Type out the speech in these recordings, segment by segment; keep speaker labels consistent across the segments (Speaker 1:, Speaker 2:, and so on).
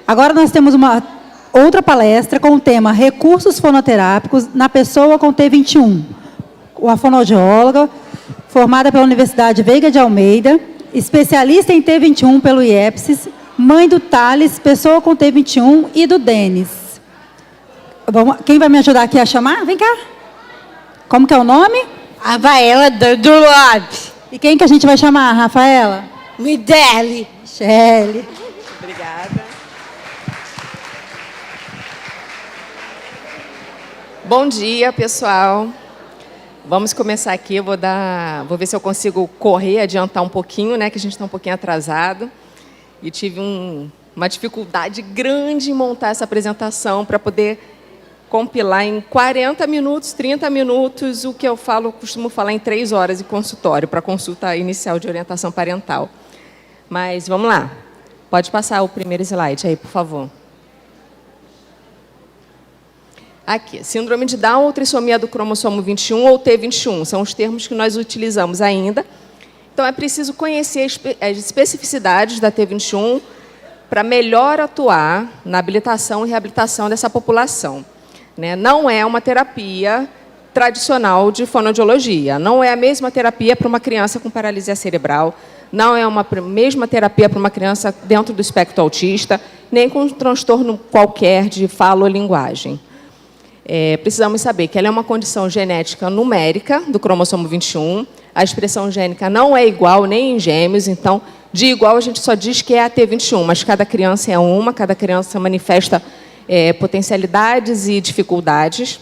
Speaker 1: Agora nós temos uma outra palestra com o tema Recursos Fonoterápicos na pessoa com T21. Uma fonoaudióloga, formada pela Universidade Veiga de Almeida, especialista em T21 pelo IEPSIS, mãe do Thales, pessoa com T21, e do Denis. Quem vai me ajudar aqui a chamar? Vem cá. Como que é o nome?
Speaker 2: Rafaela do Lopes.
Speaker 1: E quem que a gente vai chamar, Rafaela?
Speaker 2: Michele.
Speaker 1: Michele.
Speaker 3: Obrigada. Bom dia, pessoal. Vamos começar aqui. Vou ver se eu consigo correr, adiantar um pouquinho, né? Que a gente está um pouquinho atrasado. E tive uma dificuldade grande em montar essa apresentação para poder compilar em 40 minutos, 30 minutos, o que eu costumo falar em 3 horas em consultório, para consulta inicial de orientação parental. Mas vamos lá. Pode passar o primeiro slide aí, por favor. Aqui, síndrome de Down ou trissomia do cromossomo 21 ou T21, são os termos que nós utilizamos ainda. Então, é preciso conhecer as especificidades da T21 para melhor atuar na habilitação e reabilitação dessa população. Não é uma terapia tradicional de fonoaudiologia, não é a mesma terapia para uma criança com paralisia cerebral, não é uma mesma terapia para uma criança dentro do espectro autista, nem com um transtorno qualquer de fala ou linguagem. Precisamos saber que ela é uma condição genética numérica do cromossomo 21, a expressão gênica não é igual nem em gêmeos, então, de igual a gente só diz que é a T21, mas cada criança é uma, cada criança manifesta potencialidades e dificuldades.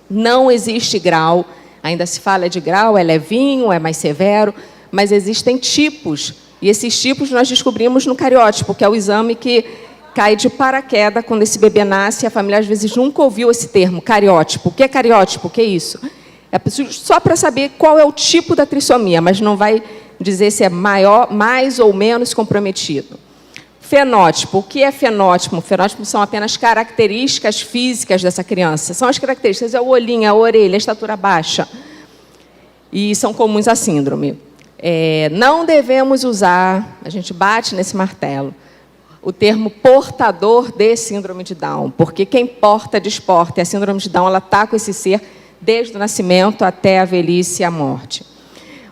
Speaker 3: Não existe grau, ainda se fala de grau, é levinho, é mais severo, mas existem tipos, e esses tipos nós descobrimos no cariótipo, que é o exame que cai de paraquedas quando esse bebê nasce, e a família às vezes nunca ouviu esse termo, cariótipo. O que é cariótipo? O que é isso? É só para saber qual é o tipo da trissomia, mas não vai dizer se é maior, mais ou menos comprometido. Fenótipo. O que é fenótipo? Fenótipo são apenas características físicas dessa criança. São as características, é o olhinho, a orelha, a estatura baixa. E são comuns à síndrome. Não devemos usar, a gente bate nesse martelo, o termo portador de síndrome de Down, porque quem porta, desporta. E a síndrome de Down, ela está com esse ser desde o nascimento até a velhice e a morte.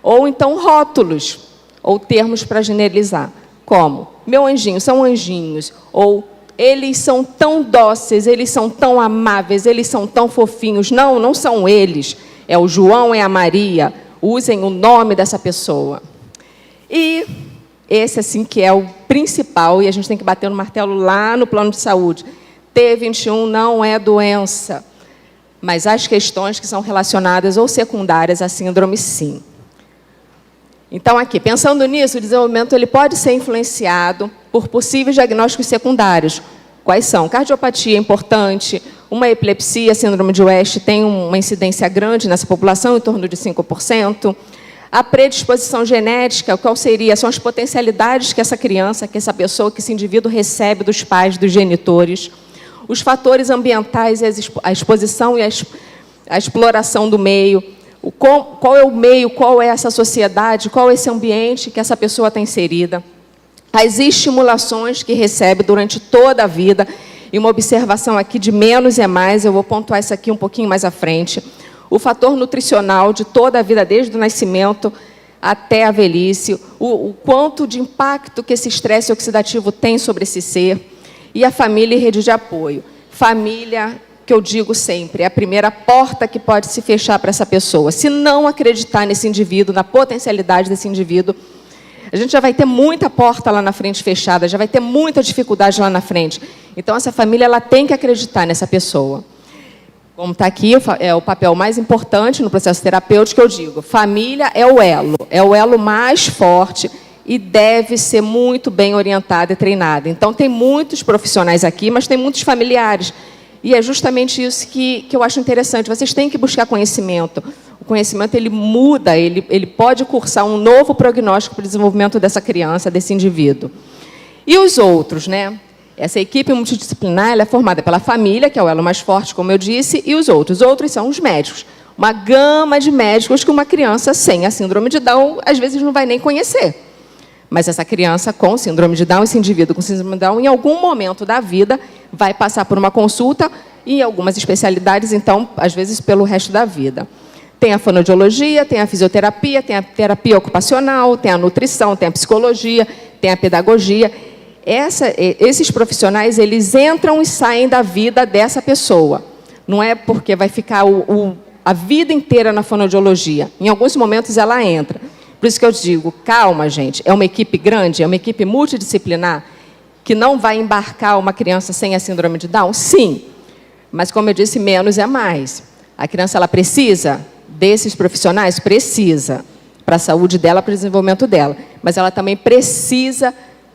Speaker 3: Ou então rótulos, ou termos para generalizar, como meu anjinho, são anjinhos, ou eles são tão dóceis, eles são tão amáveis, eles são tão fofinhos. Não, não são eles, é o João, é a Maria. Usem o nome dessa pessoa. E esse, assim, que é o principal, e a gente tem que bater no martelo lá no plano de saúde. T21 não é doença, mas as questões que são relacionadas ou secundárias à síndrome, sim. Então, aqui, pensando nisso, o desenvolvimento ele pode ser influenciado por possíveis diagnósticos secundários. Quais são? Cardiopatia é importante, uma epilepsia, síndrome de West, tem uma incidência grande nessa população, em torno de 5%. A predisposição genética, qual seria? São as potencialidades que essa criança, que essa pessoa, que esse indivíduo recebe dos pais, dos genitores. Os fatores ambientais, a exposição e a exploração do meio. Qual é o meio, qual é essa sociedade, qual é esse ambiente que essa pessoa está inserida. As estimulações que recebe durante toda a vida. E uma observação aqui de menos é mais, eu vou pontuar isso aqui um pouquinho mais à frente. O fator nutricional de toda a vida, desde o nascimento até a velhice, o quanto de impacto que esse estresse oxidativo tem sobre esse ser, e a família e rede de apoio. Família, que eu digo sempre, é a primeira porta que pode se fechar para essa pessoa. Se não acreditar nesse indivíduo, na potencialidade desse indivíduo, a gente já vai ter muita porta lá na frente fechada, já vai ter muita dificuldade lá na frente. Então, essa família ela tem que acreditar nessa pessoa. Como está aqui, é o papel mais importante no processo terapêutico, eu digo, família é o elo mais forte e deve ser muito bem orientada e treinada. Então, tem muitos profissionais aqui, mas tem muitos familiares. E é justamente isso que eu acho interessante. Vocês têm que buscar conhecimento. O conhecimento, ele muda, ele pode cursar um novo prognóstico para o desenvolvimento dessa criança, desse indivíduo. E os outros, né? Essa equipe multidisciplinar ela é formada pela família, que é o elo mais forte, como eu disse, e os outros. Os outros são os médicos. Uma gama de médicos que uma criança sem a síndrome de Down, às vezes, não vai nem conhecer. Mas essa criança com síndrome de Down, esse indivíduo com síndrome de Down, em algum momento da vida, vai passar por uma consulta e algumas especialidades, então, às vezes, pelo resto da vida. Tem a fonoaudiologia, tem a fisioterapia, tem a terapia ocupacional, tem a nutrição, tem a psicologia, tem a pedagogia. Esses profissionais, eles entram e saem da vida dessa pessoa. Não é porque vai ficar a vida inteira na fonoaudiologia. Em alguns momentos, ela entra. Por isso que eu digo, calma, gente, é uma equipe grande, é uma equipe multidisciplinar, que não vai embarcar uma criança sem a síndrome de Down? Sim, mas, como eu disse, menos é mais. A criança, ela precisa desses profissionais? Precisa, para a saúde dela, para o desenvolvimento dela. Mas ela também precisa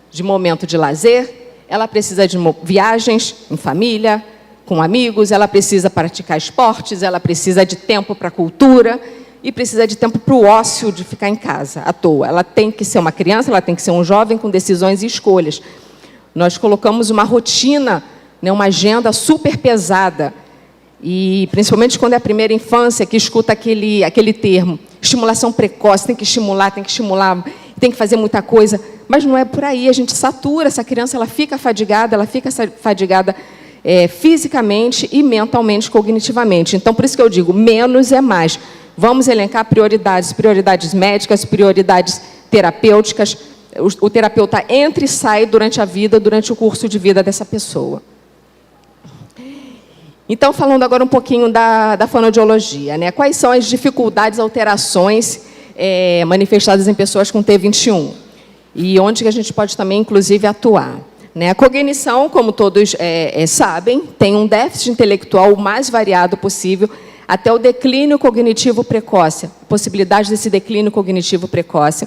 Speaker 3: de momento de lazer, ela precisa de viagens em família, com amigos, ela precisa praticar esportes, ela precisa de tempo para a cultura, e precisa de tempo para o ócio, de ficar em casa, à toa. Ela tem que ser uma criança, ela tem que ser um jovem com decisões e escolhas. Nós colocamos uma rotina, né, uma agenda super pesada, e principalmente quando é a primeira infância, que escuta aquele termo, estimulação precoce, tem que estimular, tem que fazer muita coisa. Mas não é por aí, a gente satura, essa criança ela fica fadigada fisicamente e mentalmente, cognitivamente. Então, por isso que eu digo, menos é mais. Vamos elencar prioridades médicas, prioridades terapêuticas. O terapeuta entra e sai durante a vida, durante o curso de vida dessa pessoa. Então, falando agora um pouquinho da fonoaudiologia, né? Quais são as dificuldades, alterações manifestadas em pessoas com T21? E onde que a gente pode também, inclusive, atuar? Né? A cognição, como todos sabem, tem um déficit intelectual o mais variado possível, até o declínio cognitivo precoce, possibilidade desse declínio cognitivo precoce,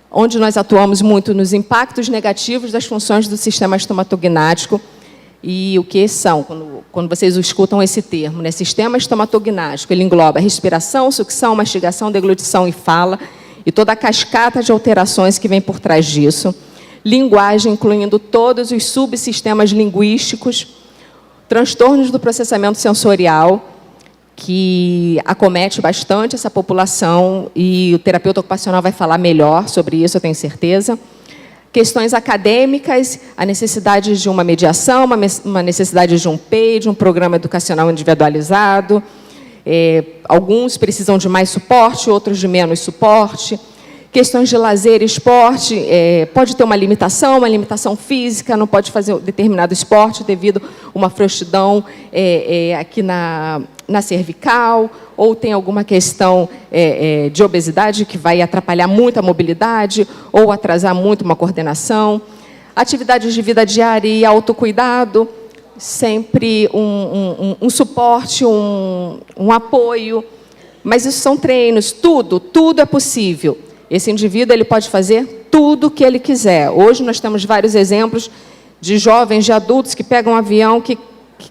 Speaker 3: onde nós atuamos muito nos impactos negativos das funções do sistema estomatognático. E o que são, quando vocês escutam esse termo, né? Sistema estomatognático, ele engloba respiração, sucção, mastigação, deglutição e fala, e toda a cascata de alterações que vem por trás disso. Linguagem, incluindo todos os subsistemas linguísticos, transtornos do processamento sensorial, que acomete bastante essa população, e o terapeuta ocupacional vai falar melhor sobre isso, eu tenho certeza. Questões acadêmicas, a necessidade de uma mediação, uma necessidade de um PEI, de um programa educacional individualizado. Alguns precisam de mais suporte, outros de menos suporte. Questões de lazer e esporte, pode ter uma limitação física, não pode fazer determinado esporte devido a uma frouxidão aqui na cervical, ou tem alguma questão de obesidade que vai atrapalhar muito a mobilidade, ou atrasar muito uma coordenação. Atividades de vida diária e autocuidado, sempre um suporte, um apoio. Mas isso são treinos, tudo é possível. Esse indivíduo ele pode fazer tudo o que ele quiser. Hoje nós temos vários exemplos de jovens, de adultos que pegam um avião, que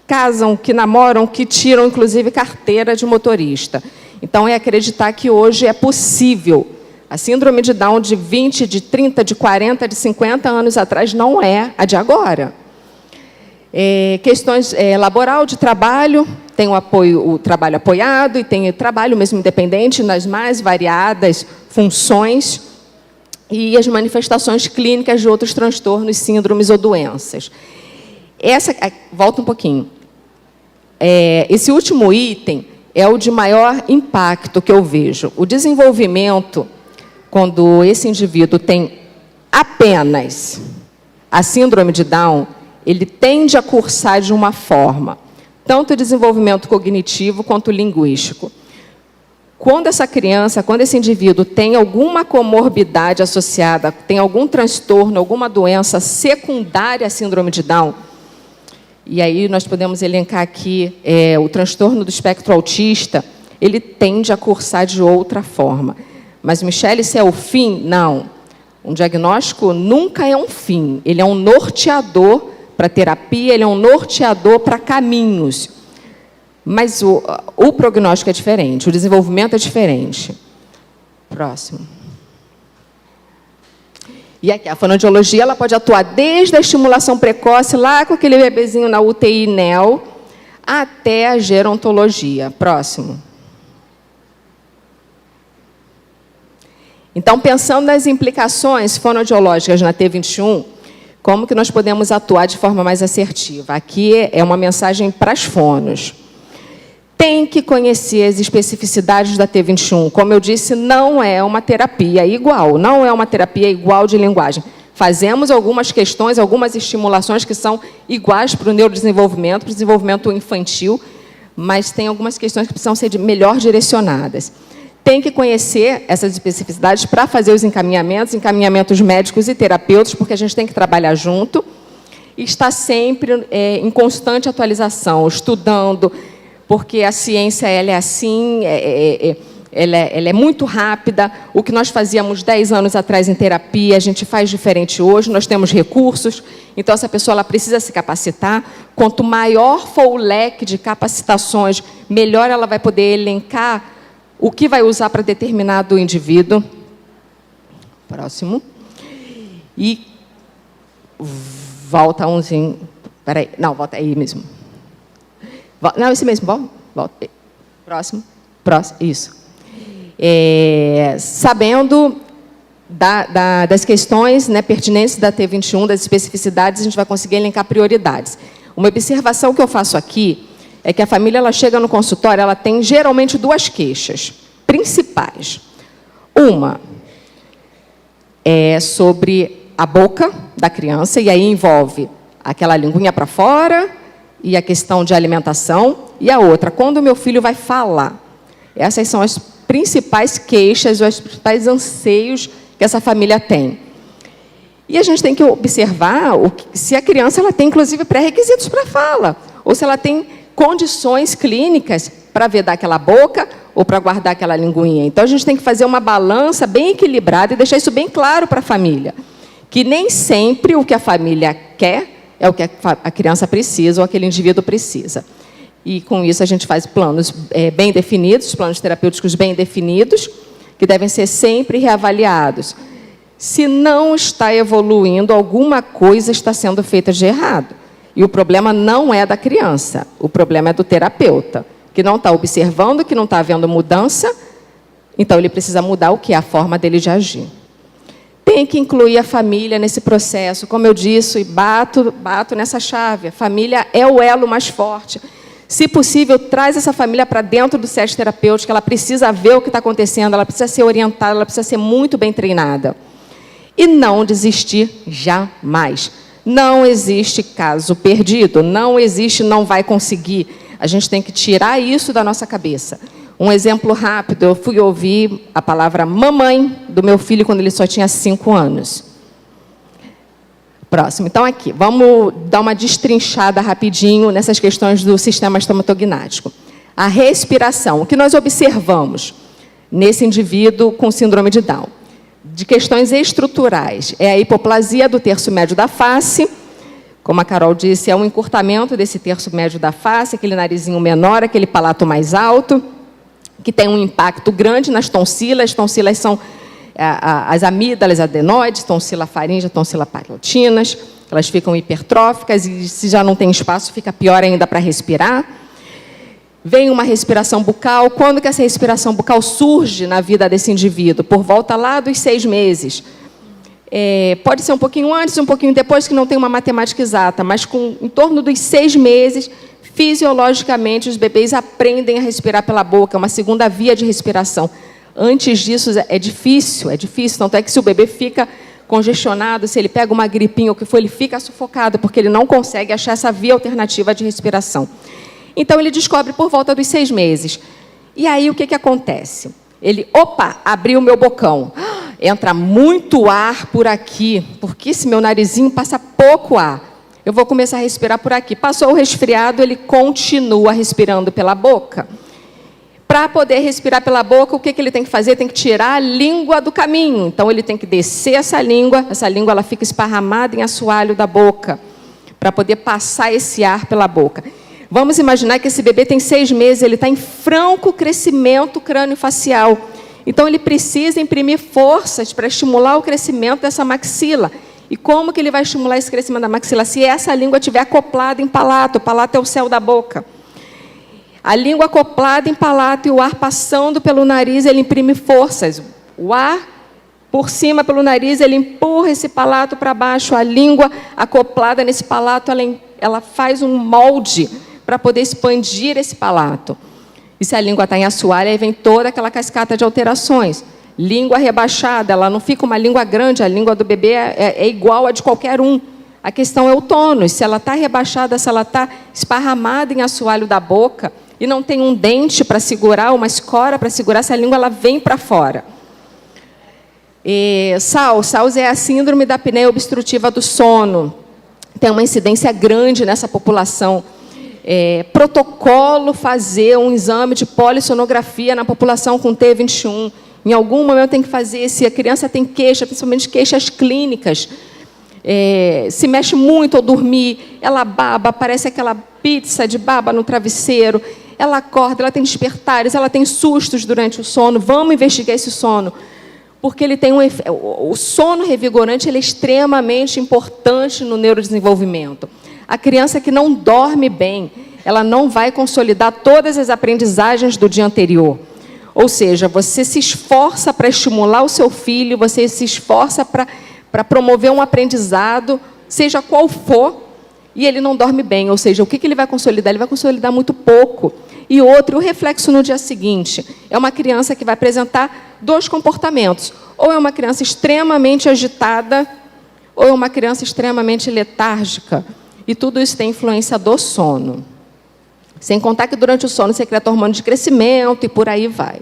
Speaker 3: casam, que namoram, que tiram, inclusive, carteira de motorista. Então, é acreditar que hoje é possível. A síndrome de Down de 20, de 30, de 40, de 50 anos atrás não é a de agora. Questões laboral, de trabalho, tem o trabalho apoiado e tem o trabalho mesmo independente nas mais variadas funções e as manifestações clínicas de outros transtornos, síndromes ou doenças. Volta um pouquinho. Esse último item é o de maior impacto que eu vejo. O desenvolvimento, quando esse indivíduo tem apenas a síndrome de Down, ele tende a cursar de uma forma, tanto o desenvolvimento cognitivo quanto linguístico. Quando essa criança, quando esse indivíduo tem alguma comorbidade associada, tem algum transtorno, alguma doença secundária à síndrome de Down, e aí nós podemos elencar aqui o transtorno do espectro autista, ele tende a cursar de outra forma. Mas, Michele, se é o fim? Não. Um diagnóstico nunca é um fim, ele é um norteador para terapia, ele é um norteador para caminhos. Mas o prognóstico é diferente, o desenvolvimento é diferente. Próximo. E aqui, a fonoaudiologia ela pode atuar desde a estimulação precoce, lá com aquele bebezinho na UTI NEL, até a gerontologia. Próximo. Então, pensando nas implicações fonoaudiológicas na T21, como que nós podemos atuar de forma mais assertiva? Aqui é uma mensagem para as fonos. Tem que conhecer as especificidades da T21. Como eu disse, não é uma terapia igual, não é uma terapia igual de linguagem. Fazemos algumas questões, algumas estimulações que são iguais para o neurodesenvolvimento, para o desenvolvimento infantil, mas tem algumas questões que precisam ser melhor direcionadas. Tem que conhecer essas especificidades para fazer os encaminhamentos médicos e terapêuticos, porque a gente tem que trabalhar junto e está sempre em constante atualização, estudando, porque a ciência ela é assim, ela é muito rápida. O que nós fazíamos 10 anos atrás em terapia, a gente faz diferente hoje, nós temos recursos, então essa pessoa ela precisa se capacitar. Quanto maior for o leque de capacitações, melhor ela vai poder elencar o que vai usar para determinado indivíduo. Próximo. E volta umzinho. Peraí, não, volta aí mesmo. Não, esse mesmo, volta. Próximo. Isso. Sabendo das questões, né, pertinentes da T21, das especificidades, a gente vai conseguir elencar prioridades. Uma observação que eu faço aqui é que a família ela chega no consultório, ela tem geralmente 2 queixas principais. Uma é sobre a boca da criança, e aí envolve aquela linguinha para fora e a questão de alimentação. E a outra, quando o meu filho vai falar. Essas são as principais queixas, os principais anseios que essa família tem. E a gente tem que observar se a criança ela tem, inclusive, pré-requisitos para fala, ou se ela tem condições clínicas para vedar aquela boca ou para guardar aquela linguinha. Então, a gente tem que fazer uma balança bem equilibrada e deixar isso bem claro para a família, que nem sempre o que a família quer é o que a criança precisa ou aquele indivíduo precisa. E, com isso, a gente faz planos bem definidos, planos terapêuticos bem definidos, que devem ser sempre reavaliados. Se não está evoluindo, alguma coisa está sendo feita de errado. E o problema não é da criança, o problema é do terapeuta, que não está observando, que não está havendo mudança, então ele precisa mudar o que é a forma dele de agir. Tem que incluir a família nesse processo, como eu disse, e bato nessa chave, a família é o elo mais forte. Se possível, traz essa família para dentro do SESC terapêutico, ela precisa ver o que está acontecendo, ela precisa ser orientada, ela precisa ser muito bem treinada. E não desistir jamais. Não existe caso perdido, não existe não vai conseguir. A gente tem que tirar isso da nossa cabeça. Um exemplo rápido, eu fui ouvir a palavra mamãe do meu filho quando ele só tinha 5 anos. Próximo. Então, aqui, vamos dar uma destrinchada rapidinho nessas questões do sistema estomatognático. A respiração, o que nós observamos nesse indivíduo com síndrome de Down? De questões estruturais, é a hipoplasia do terço médio da face, como a Carol disse, é um encurtamento desse terço médio da face, aquele narizinho menor, aquele palato mais alto, que tem um impacto grande nas tonsilas. As tonsilas são as amígdalas adenoides, tonsila faríngea, tonsila parotinas, elas ficam hipertróficas e, se já não tem espaço, fica pior ainda para respirar. Vem uma respiração bucal. Quando que essa respiração bucal surge na vida desse indivíduo? Por volta lá dos 6 meses. Pode ser um pouquinho antes, um pouquinho depois, que não tem uma matemática exata, mas em torno dos 6 meses, fisiologicamente, os bebês aprendem a respirar pela boca, uma segunda via de respiração. Antes disso, é difícil, tanto é que se o bebê fica congestionado, se ele pega uma gripinha ou o que for, ele fica sufocado, porque ele não consegue achar essa via alternativa de respiração. Então, ele descobre por volta dos 6 meses. E aí, o que acontece? Ele, abriu o meu bocão. Entra muito ar por aqui, porque esse meu narizinho passa pouco ar. Eu vou começar a respirar por aqui. Passou o resfriado, ele continua respirando pela boca. Para poder respirar pela boca, o que ele tem que fazer? Tem que tirar a língua do caminho. Então, ele tem que descer essa língua ela fica esparramada em assoalho da boca, para poder passar esse ar pela boca. Vamos imaginar que esse bebê tem 6 meses, ele está em franco crescimento crâniofacial. Então, ele precisa imprimir forças para estimular o crescimento dessa maxila. E como que ele vai estimular esse crescimento da maxila? Se essa língua estiver acoplada em palato, o palato é o céu da boca. A língua acoplada em palato e o ar passando pelo nariz, ele imprime forças. O ar Por cima, pelo nariz, ele empurra esse palato para baixo, a língua acoplada nesse palato, ela faz um molde para poder expandir esse palato. E se a língua está em assoalho, aí vem toda aquela cascata de alterações. Língua rebaixada, ela não fica uma língua grande, a língua do bebê é igual a de qualquer um. A questão é o tônus, se ela está rebaixada, se ela está esparramada em assoalho da boca e não tem um dente para segurar, uma escora para segurar, essa língua ela vem para fora. SALS é a síndrome da apneia obstrutiva do sono. Tem uma incidência grande nessa população. Protocolo fazer um exame de polissonografia na população com T21. Em algum momento tem que fazer, se a criança tem queixa, principalmente queixas clínicas, se mexe muito ao dormir, ela baba, parece aquela pizza de baba no travesseiro, ela acorda, ela tem despertares, ela tem sustos durante o sono. Vamos investigar esse sono, porque ele tem o sono revigorante ele é extremamente importante no neurodesenvolvimento. A criança que não dorme bem, ela não vai consolidar todas as aprendizagens do dia anterior. Ou seja, você se esforça para estimular o seu filho, você se esforça para promover um aprendizado, seja qual for, e ele não dorme bem. Ou seja, o que ele vai consolidar? Ele vai consolidar muito pouco. E outro, o reflexo no dia seguinte. É uma criança que vai apresentar dois comportamentos. Ou é uma criança extremamente agitada, ou é uma criança extremamente letárgica. E tudo isso tem influência do sono. Sem contar que durante o sono secreta hormônio de crescimento e por aí vai.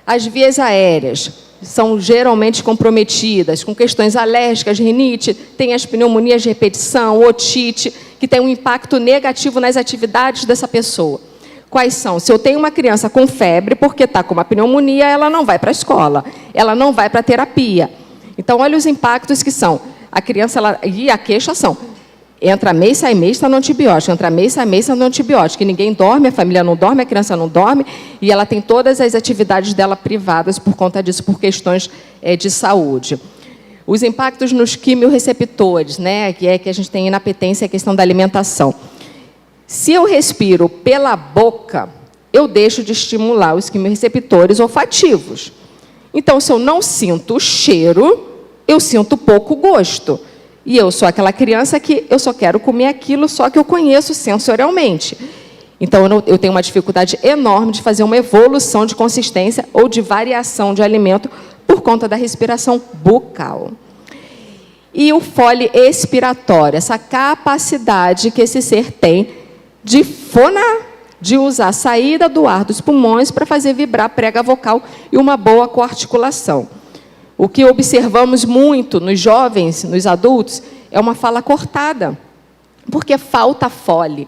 Speaker 3: As vias aéreas são geralmente comprometidas com questões alérgicas, rinite, tem as pneumonias de repetição, otite, que tem um impacto negativo nas atividades dessa pessoa. Quais são? Se eu tenho uma criança com febre, porque está com uma pneumonia, ela não vai para a escola, ela não vai para a terapia. Então, olha os impactos que são. A criança, e a queixa são... Entra mês, sai mês, está no antibiótico. Entra mês, sai mês, está no antibiótico. E ninguém dorme, a família não dorme, a criança não dorme. E ela tem todas as atividades dela privadas por conta disso, por questões de saúde. Os impactos nos quimiorreceptores, né, que a gente tem inapetência, a questão da alimentação. Se eu respiro pela boca, eu deixo de estimular os quimiorreceptores olfativos. Então, se eu não sinto o cheiro, eu sinto pouco gosto. E eu sou aquela criança que eu só quero comer aquilo só que eu conheço sensorialmente. Então, eu tenho uma dificuldade enorme de fazer uma evolução de consistência ou de variação de alimento por conta da respiração bucal. E o fole expiratório, essa capacidade que esse ser tem de fonar, de usar a saída do ar dos pulmões para fazer vibrar a prega vocal e uma boa coarticulação. O que observamos muito nos jovens, nos adultos, é uma fala cortada, porque falta fole.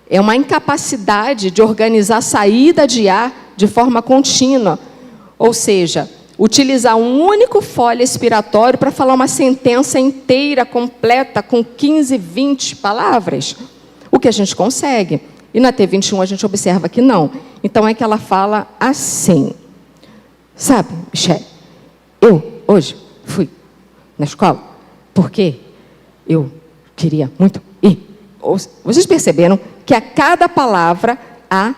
Speaker 3: É uma incapacidade de organizar a saída de ar de forma contínua. Ou seja, utilizar um único fole expiratório para falar uma sentença inteira, completa, com 15, 20 palavras. O que a gente consegue. E na T21 a gente observa que não. Então é que ela fala assim. Sabe, Michele? Eu, hoje, fui na escola porque eu queria muito ir. Vocês perceberam que a cada palavra há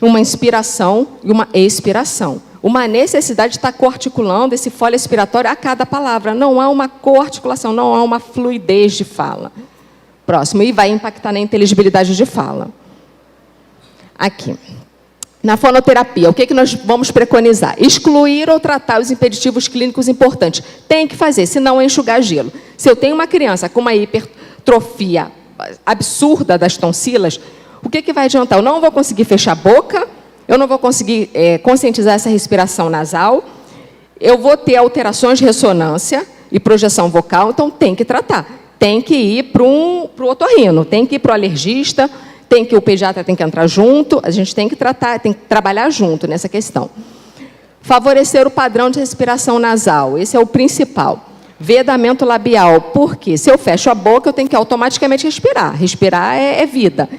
Speaker 3: uma inspiração e uma expiração. Uma necessidade de estar coarticulando esse fole expiratório a cada palavra. Não há uma coarticulação, não há uma fluidez de fala. Próximo, e vai impactar na inteligibilidade de fala. Aqui. Na fonoterapia, o que nós vamos preconizar? Excluir ou tratar os impeditivos clínicos importantes. Tem que fazer, senão é enxugar gelo. Se eu tenho uma criança com uma hipertrofia absurda das tonsilas, o que vai adiantar? Eu não vou conseguir fechar a boca, eu não vou conseguir conscientizar essa respiração nasal, eu vou ter alterações de ressonância e projeção vocal, então tem que tratar. Tem que ir para o otorrino, tem que ir para o alergista, o pediatra tem que entrar junto, a gente tem que tratar, tem que trabalhar junto nessa questão. Favorecer o padrão de respiração nasal, esse é o principal. Vedamento labial, porque se eu fecho a boca, eu tenho que automaticamente respirar. Respirar é vida.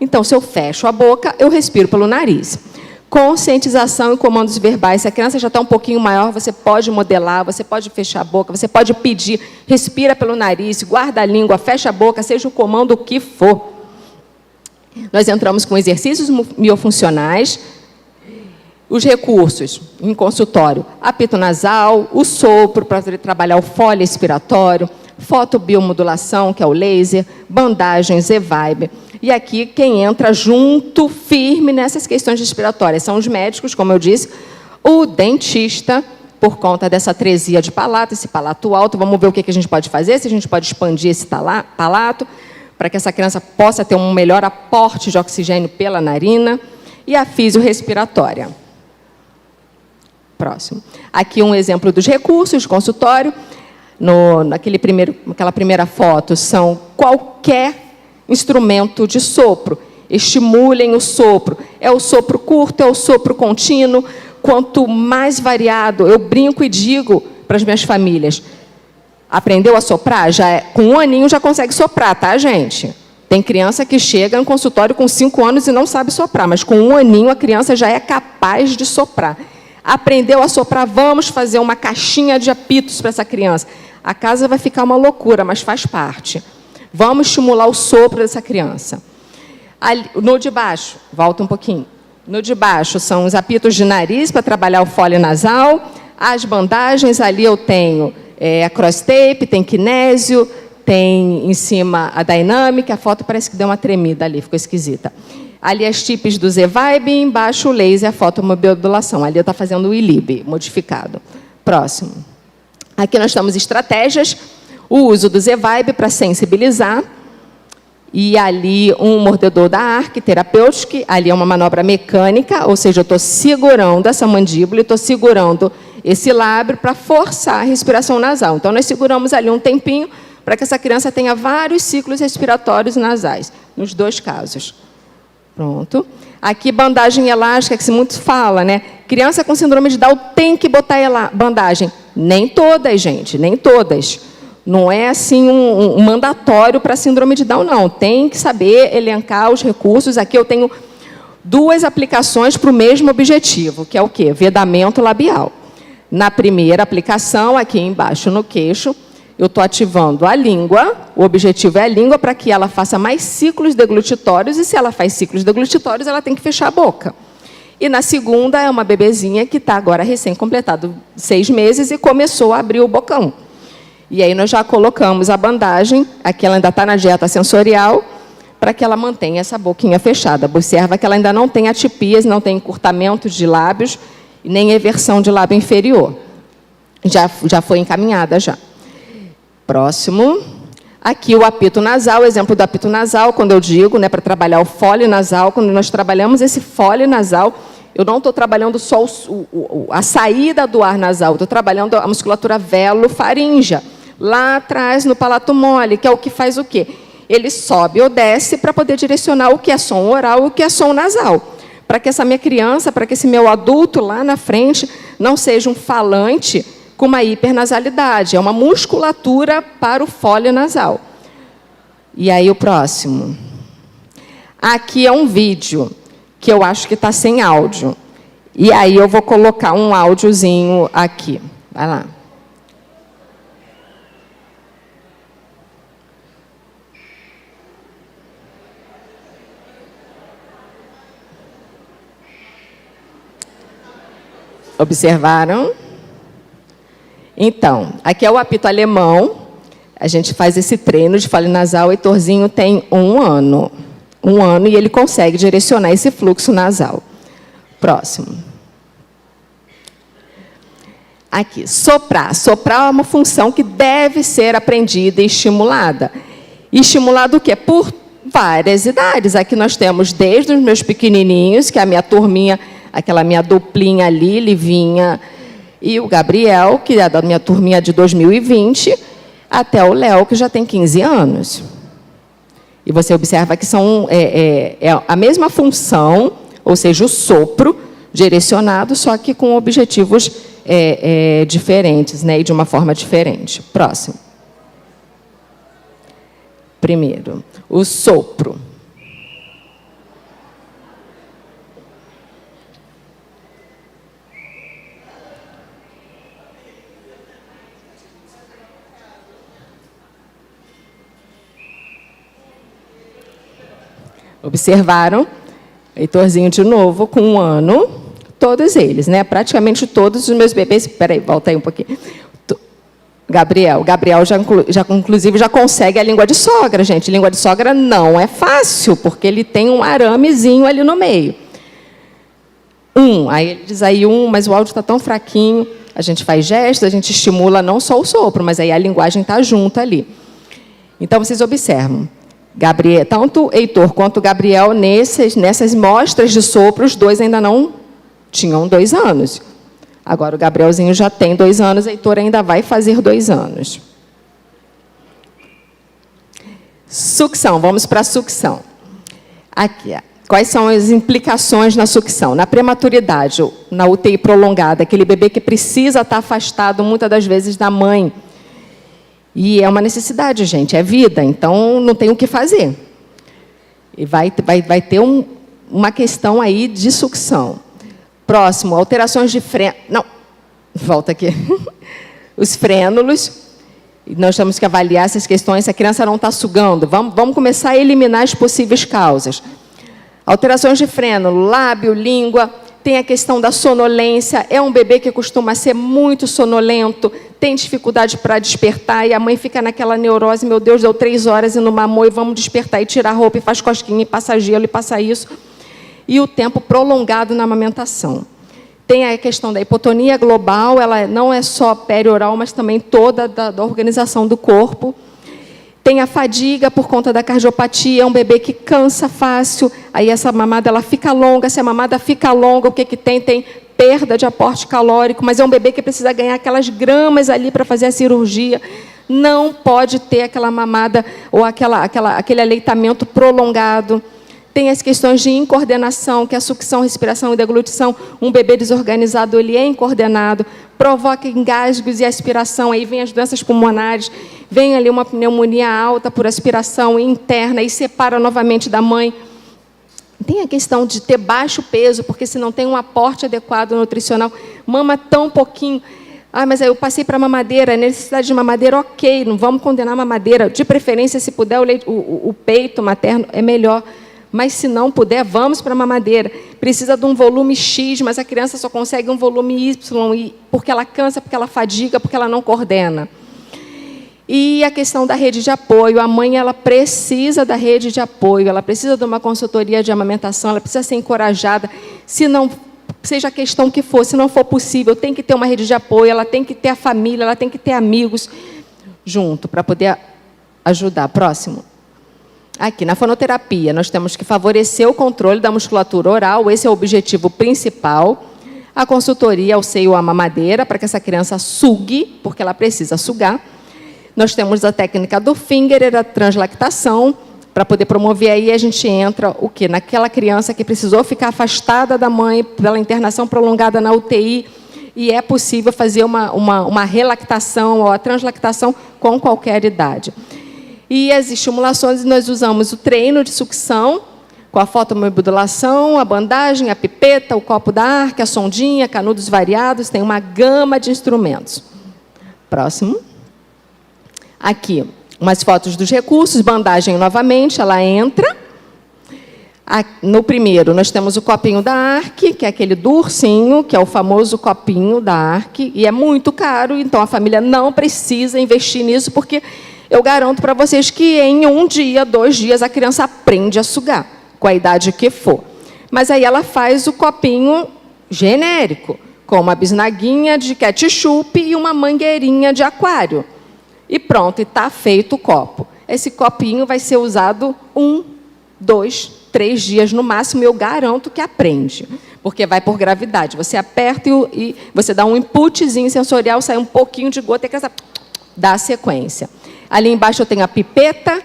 Speaker 3: Então, se eu fecho a boca, eu respiro pelo nariz. Conscientização e comandos verbais. Se a criança já está um pouquinho maior, você pode modelar, você pode fechar a boca, você pode pedir, respira pelo nariz, guarda a língua, fecha a boca, seja o comando que for. Nós entramos com exercícios miofuncionais Os recursos em consultório, apito nasal, o sopro para trabalhar o fole expiratório, fotobiomodulação, que é o laser, bandagens, E-Vibe. E aqui quem entra junto, firme nessas questões respiratórias são os médicos, como eu disse, o dentista, por conta dessa atresia de palato, esse palato alto. Vamos ver o que a gente pode fazer, se a gente pode expandir esse palato, para que essa criança possa ter um melhor aporte de oxigênio pela narina. E a fisiorrespiratória. Próximo. Aqui um exemplo dos recursos de consultório. Naquela primeira foto, são qualquer instrumento de sopro. Estimulem o sopro. É o sopro curto, é o sopro contínuo. Quanto mais variado, eu brinco e digo para as minhas famílias, aprendeu a soprar? Com 1 aninho já consegue soprar, tá, gente? Tem criança que chega no consultório com 5 anos e não sabe soprar, mas com 1 aninho a criança já é capaz de soprar. Aprendeu a soprar, vamos fazer uma caixinha de apitos para essa criança. A casa vai ficar uma loucura, mas faz parte. Vamos estimular o sopro dessa criança. No de baixo, volta um pouquinho. No de baixo são os apitos de nariz para trabalhar o fole nasal. As bandagens, ali eu tenho a cross tape, tem kinésio, tem em cima a dinâmica. A foto parece que deu uma tremida ali, ficou esquisita. Ali as tipes do Z-Vibe e embaixo o laser, a fotobiomodulação. Ali eu estou fazendo o ILIB modificado. Próximo. Aqui nós temos estratégias. O uso do Z-Vibe para sensibilizar. E ali um mordedor da ARC terapêutico. Ali é uma manobra mecânica, ou seja, eu estou segurando essa mandíbula e estou segurando esse lábio para forçar a respiração nasal. Então, nós seguramos ali um tempinho para que essa criança tenha vários ciclos respiratórios nasais, nos 2 casos. Pronto. Aqui, bandagem elástica, que se muito fala, né? Criança com síndrome de Down tem que botar bandagem. Nem todas, gente, nem todas. Não é assim um mandatório para síndrome de Down, não. Tem que saber elencar os recursos. Aqui eu tenho 2 aplicações para o mesmo objetivo, que é o quê? Vedamento labial. Na primeira aplicação, aqui embaixo no queixo, eu estou ativando a língua, o objetivo é a língua para que ela faça mais ciclos deglutitórios, e se ela faz ciclos deglutitórios, ela tem que fechar a boca. E na segunda é uma bebezinha que está agora recém-completado 6 meses e começou a abrir o bocão. E aí nós já colocamos a bandagem, aqui ela ainda está na dieta sensorial, para que ela mantenha essa boquinha fechada. Observa que ela ainda não tem atipias, não tem encurtamento de lábios, nem eversão de lábio inferior. Já foi encaminhada já. Próximo. Aqui o apito nasal, o exemplo do apito nasal, quando eu digo, né, para trabalhar o fole nasal, quando nós trabalhamos esse fole nasal, eu não estou trabalhando só a saída do ar nasal, estou trabalhando a musculatura velofaríngea, lá atrás no palato mole, que é o que faz o quê? Ele sobe ou desce para poder direcionar o que é som oral e o que é som nasal. Para que essa minha criança, para que esse meu adulto lá na frente não seja um falante com uma hipernasalidade. É uma musculatura para o fole nasal. E aí o próximo. Aqui é um vídeo que eu acho que está sem áudio. E aí eu vou colocar um áudiozinho aqui. Vai lá. Observaram? Então, aqui é o apito alemão. A gente faz esse treino de fole nasal. O Heitorzinho tem 1 ano. 1 ano e ele consegue direcionar esse fluxo nasal. Próximo. Aqui, soprar. Soprar é uma função que deve ser aprendida e estimulada. E estimulado o quê? Por várias idades. Aqui nós temos desde os meus pequenininhos, que é a minha turminha, aquela minha duplinha ali, Livinha e o Gabriel, que é da minha turminha de 2020, até o Léo, que já tem 15 anos. E você observa que são a mesma função, ou seja, o sopro direcionado, só que com objetivos diferentes, né, e de uma forma diferente. Próximo. Primeiro, o sopro. Observaram? Heitorzinho de novo, com 1 ano. todos eles, né? Praticamente todos os meus bebês... Espera aí, volta aí um pouquinho. Gabriel inclusive, já consegue a língua de sogra, gente. Língua de sogra não é fácil, porque ele tem um aramezinho ali no meio. Aí ele diz aí mas o áudio está tão fraquinho. A gente faz gestos, a gente estimula não só o sopro, mas aí a linguagem está junto ali. Então, vocês observam. Gabriel, tanto Heitor quanto Gabriel, nessas mostras de sopro, os dois ainda não tinham 2 anos. Agora, o Gabrielzinho já tem 2 anos, Heitor ainda vai fazer 2 anos. Sucção, vamos para a sucção. Aqui, quais são as implicações na sucção? Na prematuridade, na UTI prolongada, aquele bebê que precisa estar afastado, muitas das vezes, da mãe. E é uma necessidade, gente, é vida, então não tem o que fazer. E vai ter uma questão aí de sucção. Próximo, alterações de freno. Não, volta aqui. Os frênulos. Nós temos que avaliar essas questões, se a criança não está sugando. Vamos começar a eliminar as possíveis causas. Alterações de frênulo, lábio, língua. Tem a questão da sonolência. É um bebê que costuma ser muito sonolento, tem dificuldade para despertar, e a mãe fica naquela neurose, meu Deus, deu 3 horas e não mamou, e vamos despertar, e tira a roupa, e faz cosquinha, e passa gelo, e passa isso. E o tempo prolongado na amamentação. Tem a questão da hipotonia global, ela não é só perioral, mas também toda da organização do corpo. Tem a fadiga por conta da cardiopatia, é um bebê que cansa fácil, aí essa mamada ela fica longa, se a mamada fica longa, o que tem? Tem perda de aporte calórico, mas é um bebê que precisa ganhar aquelas gramas ali para fazer a cirurgia. Não pode ter aquela mamada ou aquele aleitamento prolongado. Tem as questões de incoordenação, que é a sucção, respiração e deglutição. Um bebê desorganizado, ele é incoordenado, provoca engasgos e aspiração, aí vem as doenças pulmonares, vem ali uma pneumonia alta por aspiração interna e separa novamente da mãe. Tem a questão de ter baixo peso, porque se não tem um aporte adequado nutricional, mama tão pouquinho. Mas aí eu passei para a mamadeira, necessidade de mamadeira, ok, não vamos condenar a mamadeira. De preferência, se puder, o peito materno é melhor. Mas, se não puder, vamos para a mamadeira. Precisa de um volume X, mas a criança só consegue um volume Y, porque ela cansa, porque ela fadiga, porque ela não coordena. E a questão da rede de apoio. A mãe ela precisa da rede de apoio, ela precisa de uma consultoria de amamentação, ela precisa ser encorajada. Se não, seja a questão que for, se não for possível, tem que ter uma rede de apoio, ela tem que ter a família, ela tem que ter amigos junto para poder ajudar. Próximo. Aqui, na fonoterapia, nós temos que favorecer o controle da musculatura oral, esse é o objetivo principal. A consultoria ao seio ou à mamadeira, para que essa criança sugue, porque ela precisa sugar. Nós temos a técnica do Finger, a translactação, para poder promover aí, a gente entra o quê? Naquela criança que precisou ficar afastada da mãe pela internação prolongada na UTI, e é possível fazer uma relactação ou a translactação com qualquer idade. E as estimulações, nós usamos o treino de sucção, com a fotomodulação, a bandagem, a pipeta, o copo da arca, a sondinha, canudos variados, tem uma gama de instrumentos. Próximo. Aqui, umas fotos dos recursos, bandagem novamente, ela entra. No primeiro, nós temos o copinho da Arque, que é aquele do ursinho, que é o famoso copinho da Arque, e é muito caro, então a família não precisa investir nisso, porque eu garanto para vocês que em 1 dia, 2 dias, a criança aprende a sugar, com a idade que for. Mas aí ela faz o copinho genérico, com uma bisnaguinha de ketchup e uma mangueirinha de aquário. E pronto, e está feito o copo. Esse copinho vai ser usado 1, 2, 3 dias no máximo, eu garanto que aprende, porque vai por gravidade. Você aperta e você dá um inputzinho sensorial, sai um pouquinho de gota e a criança dá a sequência. Ali embaixo eu tenho a pipeta,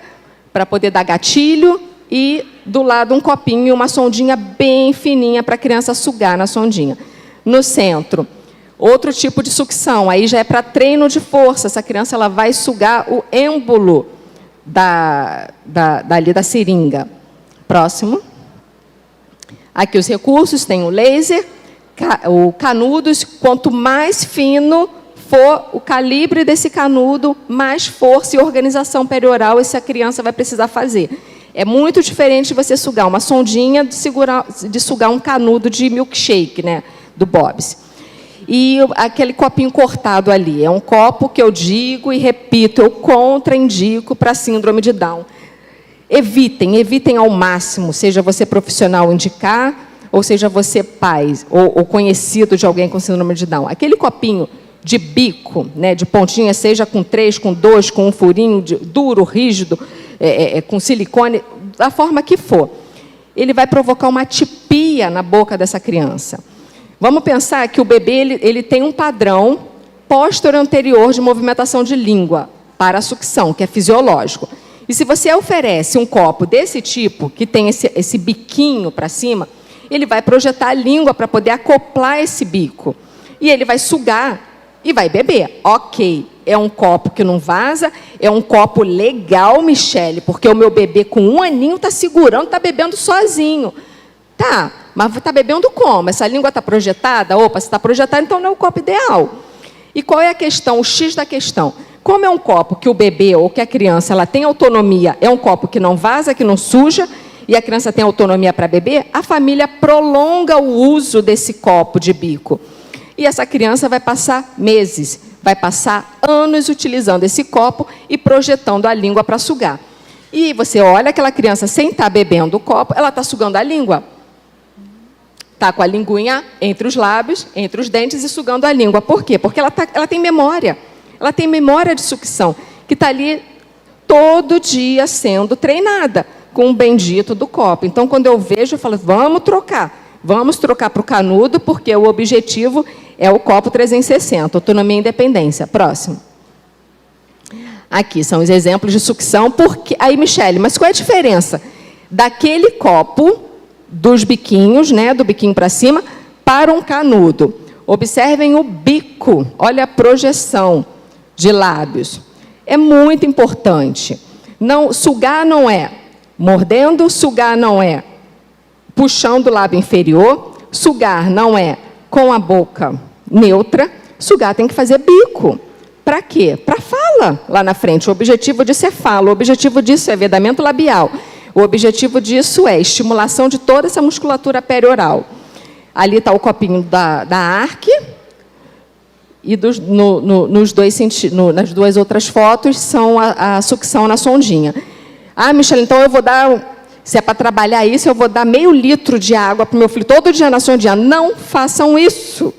Speaker 3: para poder dar gatilho, e do lado um copinho e uma sondinha bem fininha para a criança sugar na sondinha. No centro, outro tipo de sucção, aí já é para treino de força, essa criança ela vai sugar o êmbolo dali da seringa. Próximo. Aqui os recursos, tem o laser, o canudos, quanto mais fino for o calibre desse canudo, mais força e organização perioral essa criança vai precisar fazer. É muito diferente de você sugar uma sondinha de sugar um canudo de milkshake, né? do Bob's. E aquele copinho cortado ali, é um copo que eu digo e repito, eu contraindico para a síndrome de Down. Evitem ao máximo, seja você profissional indicar, ou seja você pai ou conhecido de alguém com síndrome de Down. Aquele copinho de bico, né, de pontinha, seja com 3, com 2, com um furinho, duro, rígido, com silicone, da forma que for, ele vai provocar uma atipia na boca dessa criança. Vamos pensar que o bebê ele tem um padrão posterior anterior de movimentação de língua para a sucção, que é fisiológico. E se você oferece um copo desse tipo, que tem esse biquinho para cima, ele vai projetar a língua para poder acoplar esse bico. E ele vai sugar e vai beber. Ok, é um copo que não vaza, é um copo legal, Michele, porque o meu bebê com 1 aninho está segurando, está bebendo sozinho. Tá, mas está bebendo como? Essa língua está projetada? Opa, se está projetada, então não é o copo ideal. E qual é a questão, o X da questão? Como é um copo que o bebê ou que a criança ela tem autonomia, é um copo que não vaza, que não suja, e a criança tem autonomia para beber, a família prolonga o uso desse copo de bico. E essa criança vai passar meses, vai passar anos utilizando esse copo e projetando a língua para sugar. E você olha aquela criança sem estar bebendo o copo, ela está sugando a língua. Está com a linguinha entre os lábios, entre os dentes e sugando a língua. Por quê? Porque ela tem memória. Ela tem memória de sucção, que está ali todo dia sendo treinada com o bendito do copo. Então, quando eu vejo, eu falo, vamos trocar para o canudo, porque o objetivo é o copo 360, autonomia e independência. Próximo. Aqui são os exemplos de sucção. Porque... Aí, Michele, mas qual é a diferença daquele copo, dos biquinhos, né, do biquinho para cima, para um canudo? Observem o bico, olha a projeção de lábios. É muito importante. Sugar não é mordendo, sugar não é puxando o lábio inferior, sugar não é com a boca neutra, sugar tem que fazer bico. Para quê? Para fala lá na frente. O objetivo disso é fala, o objetivo disso é vedamento labial, o objetivo disso é estimulação de toda essa musculatura perioral. Ali está o copinho da ARC, e nas duas outras fotos são a sucção na sondinha. Ah, Michele, então eu vou dar, se é para trabalhar isso, eu vou dar meio litro de água para o meu filho todo dia na sondinha. Não façam isso,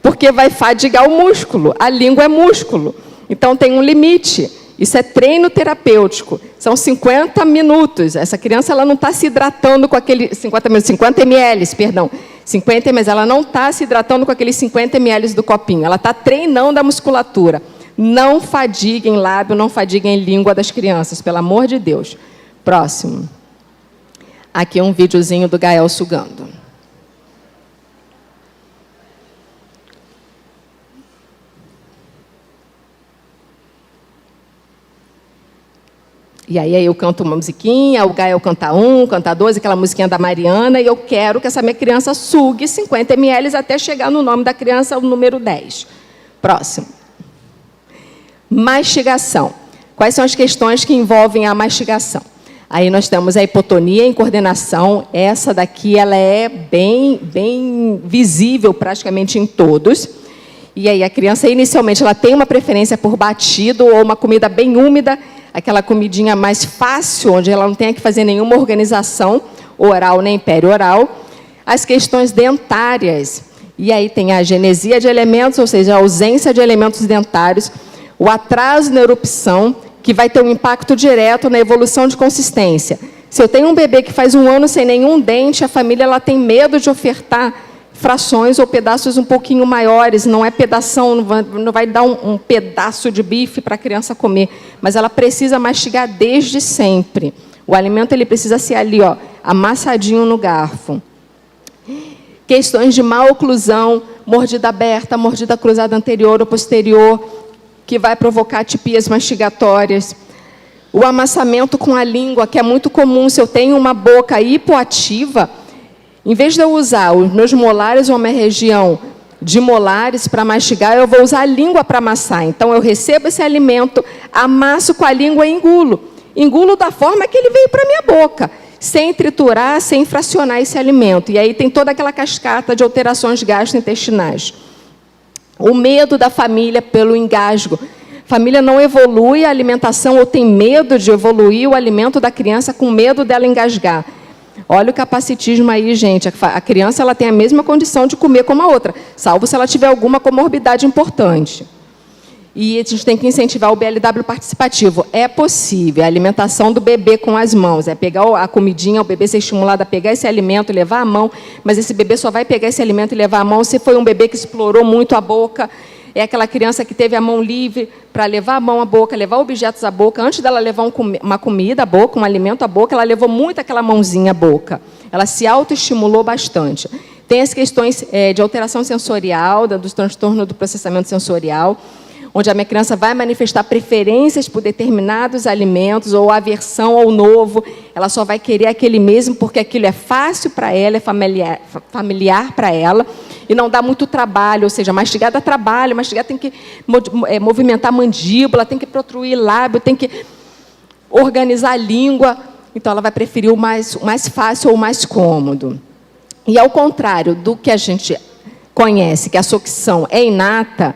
Speaker 3: porque vai fadigar o músculo. A língua é músculo, então tem um limite. Isso é treino terapêutico. São 50 minutos. Essa criança ela não está se hidratando com aquele 50 ml, perdão. 50 ml, ela não está se hidratando com aqueles 50 ml do copinho. Ela está treinando a musculatura. Não fadiguem lábio, não fadiguem língua das crianças, pelo amor de Deus. Próximo. Aqui é um videozinho do Gael sugando. E aí eu canto uma musiquinha, o Gael canta 1, canta 2, aquela musiquinha da Mariana, e eu quero que essa minha criança sugue 50 ml até chegar no nome da criança, o número 10. Próximo. Mastigação. Quais são as questões que envolvem a mastigação? Aí nós temos a hipotonia em coordenação. Essa daqui ela é bem visível praticamente em todos. E aí a criança, inicialmente, ela tem uma preferência por batido ou uma comida bem úmida, aquela comidinha mais fácil, onde ela não tem que fazer nenhuma organização oral nem perioral. As questões dentárias. E aí tem a agenesia de elementos, ou seja, a ausência de elementos dentários, o atraso na erupção, que vai ter um impacto direto na evolução de consistência. Se eu tenho um bebê que faz 1 ano sem nenhum dente, a família ela tem medo de ofertar frações ou pedaços um pouquinho maiores, não é pedação, não vai dar um pedaço de bife para a criança comer, mas ela precisa mastigar desde sempre. O alimento ele precisa ser ali, ó, amassadinho no garfo. Questões de má oclusão, mordida aberta, mordida cruzada anterior ou posterior, que vai provocar atipias mastigatórias. O amassamento com a língua, que é muito comum. Se eu tenho uma boca hipoativa, em vez de eu usar os meus molares ou uma região de molares para mastigar, eu vou usar a língua para amassar. Então, eu recebo esse alimento, amasso com a língua e engulo. Engulo da forma que ele veio para a minha boca. sem triturar, sem fracionar esse alimento. E aí tem toda aquela cascata de alterações gastrointestinais. O medo da família pelo engasgo. A família não evolui a alimentação ou tem medo de evoluir o alimento da criança com medo dela engasgar. Olha o capacitismo aí, gente. A criança ela tem a mesma condição de comer como a outra, salvo se ela tiver alguma comorbidade importante. E a gente tem que incentivar o BLW participativo. É possível, a alimentação do bebê com as mãos. É pegar a comidinha, o bebê ser estimulado a pegar esse alimento e levar a mão, mas esse bebê só vai pegar esse alimento e levar a mão se foi um bebê que explorou muito a boca. É aquela criança que teve a mão livre para levar a mão à boca, levar objetos à boca. Antes dela levar uma comida à boca, um alimento à boca, ela levou muito aquela mãozinha à boca. Ela se autoestimulou bastante. Tem as questões de alteração sensorial, do transtorno do processamento sensorial, onde a minha criança vai manifestar preferências por determinados alimentos ou aversão ao novo. Ela só vai querer aquele mesmo porque aquilo é fácil para ela, é familiar para ela e não dá muito trabalho. Ou seja, mastigar dá trabalho, mastigar tem que movimentar a mandíbula, tem que protruir lábio, tem que organizar a língua. Então, ela vai preferir o mais fácil ou o mais cômodo. E, ao contrário do que a gente conhece, que a sucção é inata,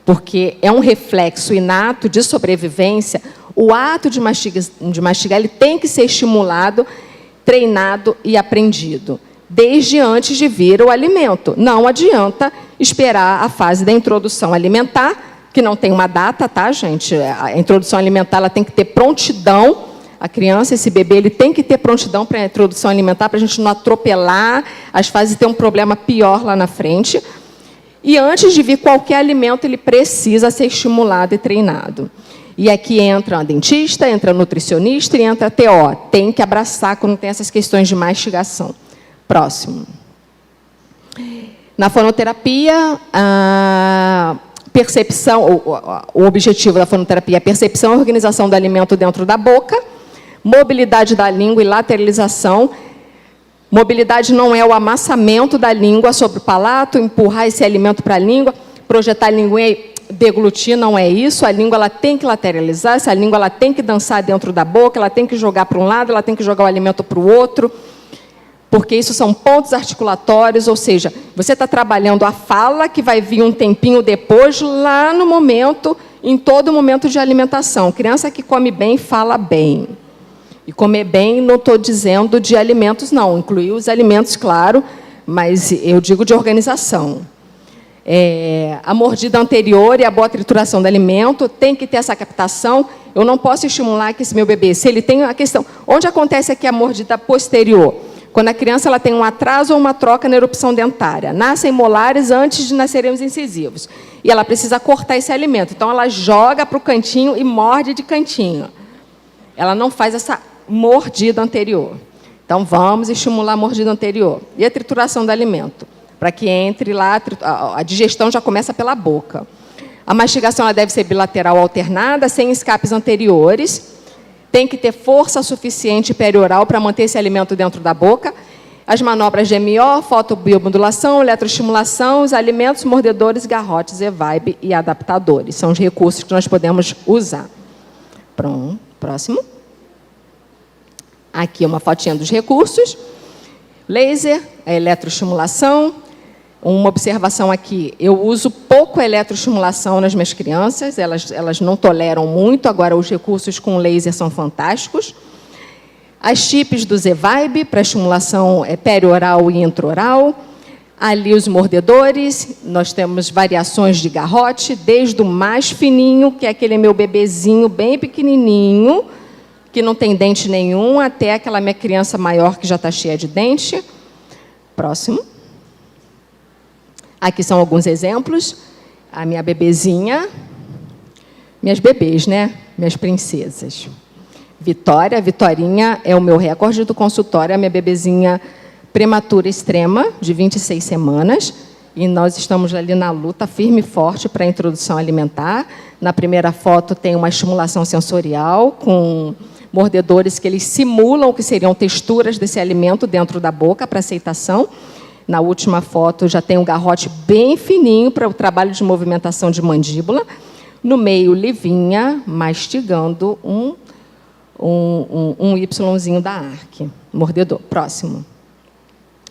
Speaker 3: porque é um reflexo inato de sobrevivência, o ato de mastigar ele tem que ser estimulado, treinado e aprendido, desde antes de vir o alimento. Não adianta esperar a fase da introdução alimentar, que não tem uma data, tá, gente? A introdução alimentar ela tem que ter prontidão. A criança, esse bebê, ele tem que ter prontidão para a introdução alimentar, para a gente não atropelar as fases e ter um problema pior lá na frente. E antes de vir qualquer alimento, ele precisa ser estimulado e treinado. E aqui entra a dentista, entra a nutricionista e entra a TO. Tem que abraçar quando tem essas questões de mastigação. Próximo. Na fonoterapia, a percepção, o objetivo da fonoterapia é a percepção e organização do alimento dentro da boca, mobilidade da língua e lateralização. Mobilidade não é o amassamento da língua sobre o palato, empurrar esse alimento para a língua, projetar a língua e deglutir, não é isso. A língua ela tem que lateralizar, essa língua ela tem que dançar dentro da boca, ela tem que jogar para um lado, ela tem que jogar o alimento para o outro, porque isso são pontos articulatórios, ou seja, você está trabalhando a fala, que vai vir um tempinho depois, lá no momento, em todo momento de alimentação. Criança que come bem, fala bem. E comer bem, não estou dizendo de alimentos, não. Incluir os alimentos, claro, mas eu digo de organização. A mordida anterior e a boa trituração do alimento tem que ter essa captação. Eu não posso estimular que esse meu bebê, se ele tem a questão... Onde acontece aqui a mordida posterior? Quando a criança ela tem um atraso ou uma troca na erupção dentária. Nascem molares antes de nascerem os incisivos. E ela precisa cortar esse alimento. Então, ela joga para o cantinho e morde de cantinho. Ela não faz essa mordida anterior. Então, vamos estimular a mordida anterior. E a trituração do alimento, para que entre lá, a digestão já começa pela boca. A mastigação ela deve ser bilateral alternada, sem escapes anteriores. Tem que ter força suficiente perioral para manter esse alimento dentro da boca. As manobras de MO, fotobiomodulação, eletroestimulação, os alimentos, mordedores, garrotes, e-vibe e adaptadores. São os recursos que nós podemos usar. Pronto. Próximo. Aqui uma fotinha dos recursos. Laser, a eletroestimulação. Uma observação aqui, eu uso pouco eletroestimulação nas minhas crianças, elas não toleram muito, agora os recursos com laser são fantásticos. As chips do Z-Vibe, para estimulação perioral e intraoral. Ali os mordedores, nós temos variações de garrote, desde o mais fininho, que é aquele meu bebezinho bem pequenininho, que não tem dente nenhum, até aquela minha criança maior que já está cheia de dente. Próximo. Aqui são alguns exemplos. A minha bebezinha, minhas bebês, né? Minhas princesas. Vitória, Vitorinha é o meu recorde do consultório, a minha bebezinha prematura extrema, de 26 semanas, e nós estamos ali na luta firme e forte para a introdução alimentar. Na primeira foto tem uma estimulação sensorial, com mordedores que eles simulam o que seriam texturas desse alimento dentro da boca para aceitação. Na última foto já tem um garrote bem fininho para o trabalho de movimentação de mandíbula. No meio, Livinha, mastigando um Yzinho da ARC, mordedor. Próximo.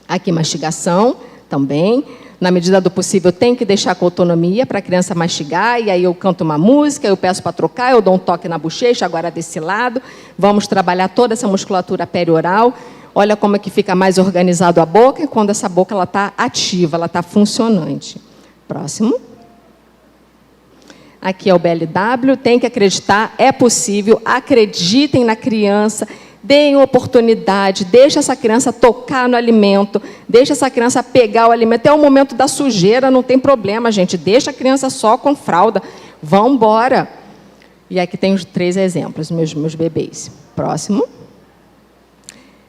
Speaker 3: Aqui, mastigação, também. Na medida do possível, tem que deixar com autonomia para a criança mastigar, e aí eu canto uma música, eu peço para trocar, eu dou um toque na bochecha, agora desse lado. Vamos trabalhar toda essa musculatura perioral. Olha como é que fica mais organizado a boca, quando essa boca está ativa, ela está funcionante. Próximo. Aqui é o BLW, tem que acreditar, é possível, acreditem na criança, deem oportunidade, deixa essa criança tocar no alimento, deixa essa criança pegar o alimento. Até o momento da sujeira, não tem problema, gente. Deixa a criança só com fralda. Vamos embora. E aqui tem os 3 exemplos, meus bebês. Próximo.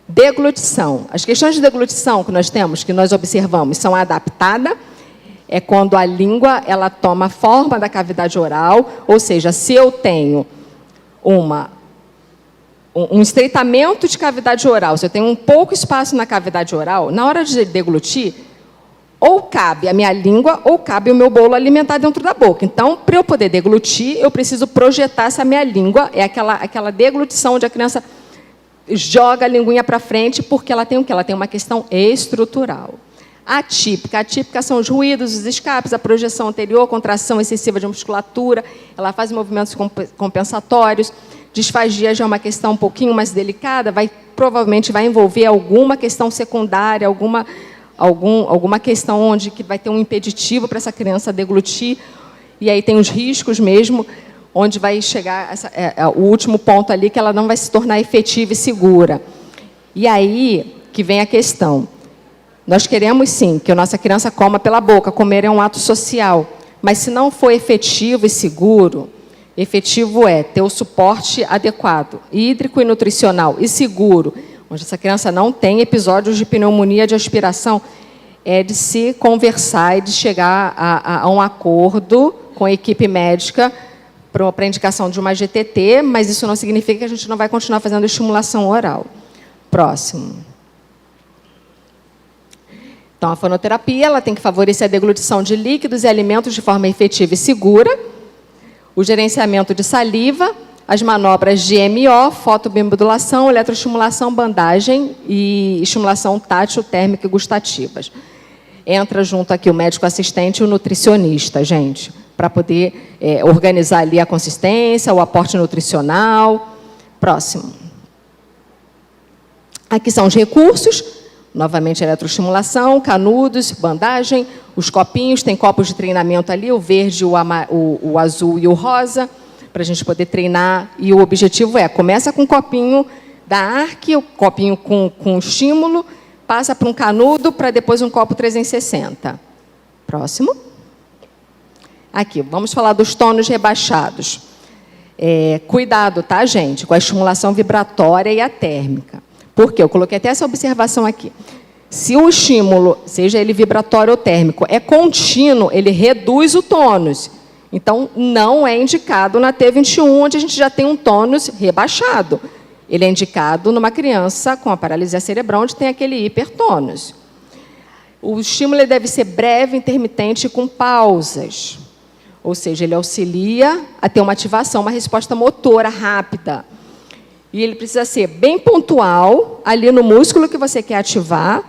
Speaker 3: Deglutição. As questões de deglutição que nós temos, que nós observamos, são adaptadas. É quando a língua ela toma a forma da cavidade oral, ou seja, se eu tenho um estreitamento de cavidade oral, se eu tenho um pouco espaço na cavidade oral, na hora de deglutir, ou cabe a minha língua, ou cabe o meu bolo alimentar dentro da boca. Então, para eu poder deglutir, eu preciso projetar essa minha língua, é aquela deglutição onde a criança joga a linguinha para frente, porque ela tem o quê? Ela tem uma questão estrutural. Atípica. Atípica são os ruídos, os escapes, a projeção anterior, contração excessiva de musculatura, ela faz movimentos compensatórios. Disfagia já é uma questão um pouquinho mais delicada, provavelmente vai envolver alguma questão secundária, alguma questão onde que vai ter um impeditivo para essa criança deglutir, e aí tem os riscos mesmo, onde vai chegar o último ponto ali, que ela não vai se tornar efetiva e segura. E aí que vem a questão. Nós queremos, sim, que a nossa criança coma pela boca. Comer é um ato social. Mas, se não for efetivo e seguro, efetivo é ter o suporte adequado, hídrico e nutricional, e seguro, onde essa criança não tem episódios de pneumonia de aspiração, é de se conversar e de chegar a um acordo com a equipe médica para a indicação de uma GTT, mas isso não significa que a gente não vai continuar fazendo estimulação oral. Próximo. Então, a fonoterapia ela tem que favorecer a deglutição de líquidos e alimentos de forma efetiva e segura, o gerenciamento de saliva, as manobras de MO, fotobiomodulação, eletroestimulação, bandagem e estimulação tátil, térmica e gustativas. Entra junto aqui o médico assistente e o nutricionista, gente, para poder organizar ali a consistência, o aporte nutricional. Próximo. Aqui são os recursos. Novamente, eletroestimulação, canudos, bandagem, os copinhos, tem copos de treinamento ali, o verde, o azul e o rosa, para a gente poder treinar. E o objetivo começa com o copinho da ARC, o copinho com estímulo, passa para um canudo, para depois um copo 360. Próximo. Aqui, vamos falar dos tônus rebaixados. Cuidado, tá, gente, com a estimulação vibratória e a térmica. Por quê? Eu coloquei até essa observação aqui. Se o estímulo, seja ele vibratório ou térmico, é contínuo, ele reduz o tônus. Então, não é indicado na T21, onde a gente já tem um tônus rebaixado. Ele é indicado numa criança com a paralisia cerebral, onde tem aquele hipertônus. O estímulo deve ser breve, intermitente e com pausas. Ou seja, ele auxilia a ter uma ativação, uma resposta motora rápida. E ele precisa ser bem pontual, ali no músculo que você quer ativar,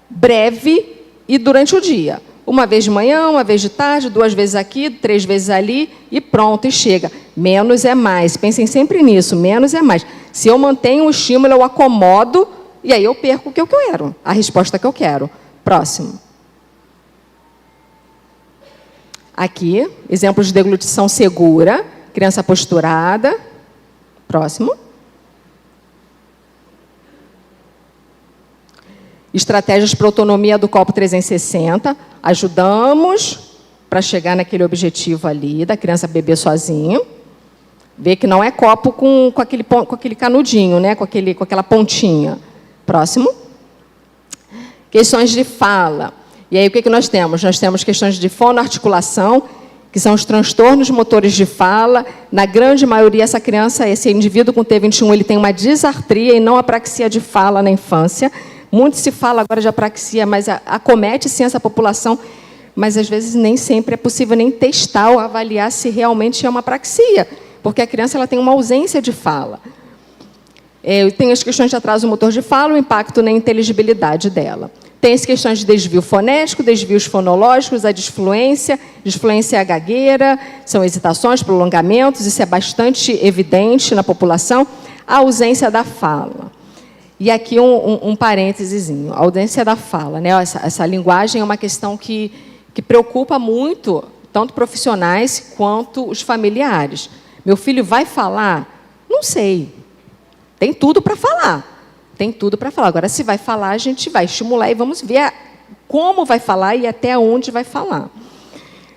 Speaker 3: breve e durante o dia. Uma vez de manhã, uma vez de tarde, 2 vezes aqui, 3 vezes ali, e pronto, e chega. Menos é mais. Pensem sempre nisso, menos é mais. Se eu mantenho o estímulo, eu acomodo, e aí eu perco o que eu quero, a resposta que eu quero. Próximo. Aqui, exemplos de deglutição segura, criança posturada. Próximo. Estratégias para autonomia do copo 360. Ajudamos para chegar naquele objetivo ali, da criança beber sozinho. Vê que não é copo com aquele canudinho, né? com aquela pontinha. Próximo. Questões de fala. E aí, o que nós temos? Nós temos questões de fonoarticulação, que são os transtornos motores de fala. Na grande maioria, essa criança, esse indivíduo com T21, ele tem uma disartria e não apraxia de fala na infância. Muito se fala agora de apraxia, mas acomete, sim, essa população, mas, às vezes, nem sempre é possível nem testar ou avaliar se realmente é uma apraxia, porque a criança ela tem uma ausência de fala. Tem as questões de atraso motor de fala, o impacto na inteligibilidade dela. Tem as questões de desvio fonético, desvios fonológicos, a disfluência gagueira, são hesitações, prolongamentos, isso é bastante evidente na população, a ausência da fala. E aqui um parêntesezinho, a ausência da fala, né? Essa linguagem é uma questão que preocupa muito, tanto profissionais quanto os familiares. Meu filho vai falar? Não sei. Tem tudo para falar. Tem tudo para falar. Agora, se vai falar, a gente vai estimular e vamos ver como vai falar e até onde vai falar.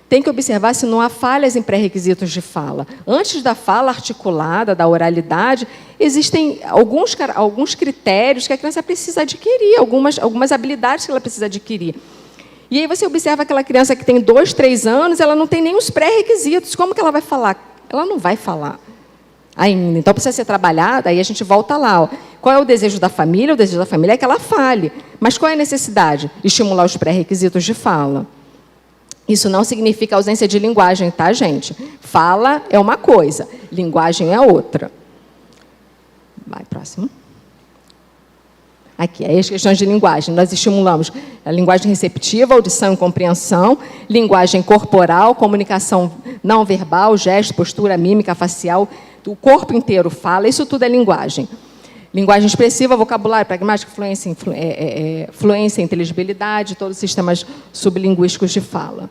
Speaker 3: Tem que observar se não há falhas em pré-requisitos de fala. Antes da fala articulada, da oralidade, existem alguns critérios que a criança precisa adquirir, algumas habilidades que ela precisa adquirir. E aí você observa aquela criança que tem 2, 3 anos, ela não tem nem os pré-requisitos. Como que ela vai falar? Ela não vai falar ainda. Então, precisa ser trabalhada, aí a gente volta lá. Ó. Qual é o desejo da família? O desejo da família é que ela fale. Mas qual é a necessidade? Estimular os pré-requisitos de fala. Isso não significa ausência de linguagem, tá, gente? Fala é uma coisa, linguagem é outra. Vai, próximo. Aqui, aí as questões de linguagem. Nós estimulamos a linguagem receptiva, audição e compreensão, linguagem corporal, comunicação não verbal, gesto, postura, mímica, facial, o corpo inteiro fala, isso tudo é linguagem. Linguagem expressiva, vocabulário, pragmática, fluência, inteligibilidade, todos os sistemas sublinguísticos de fala.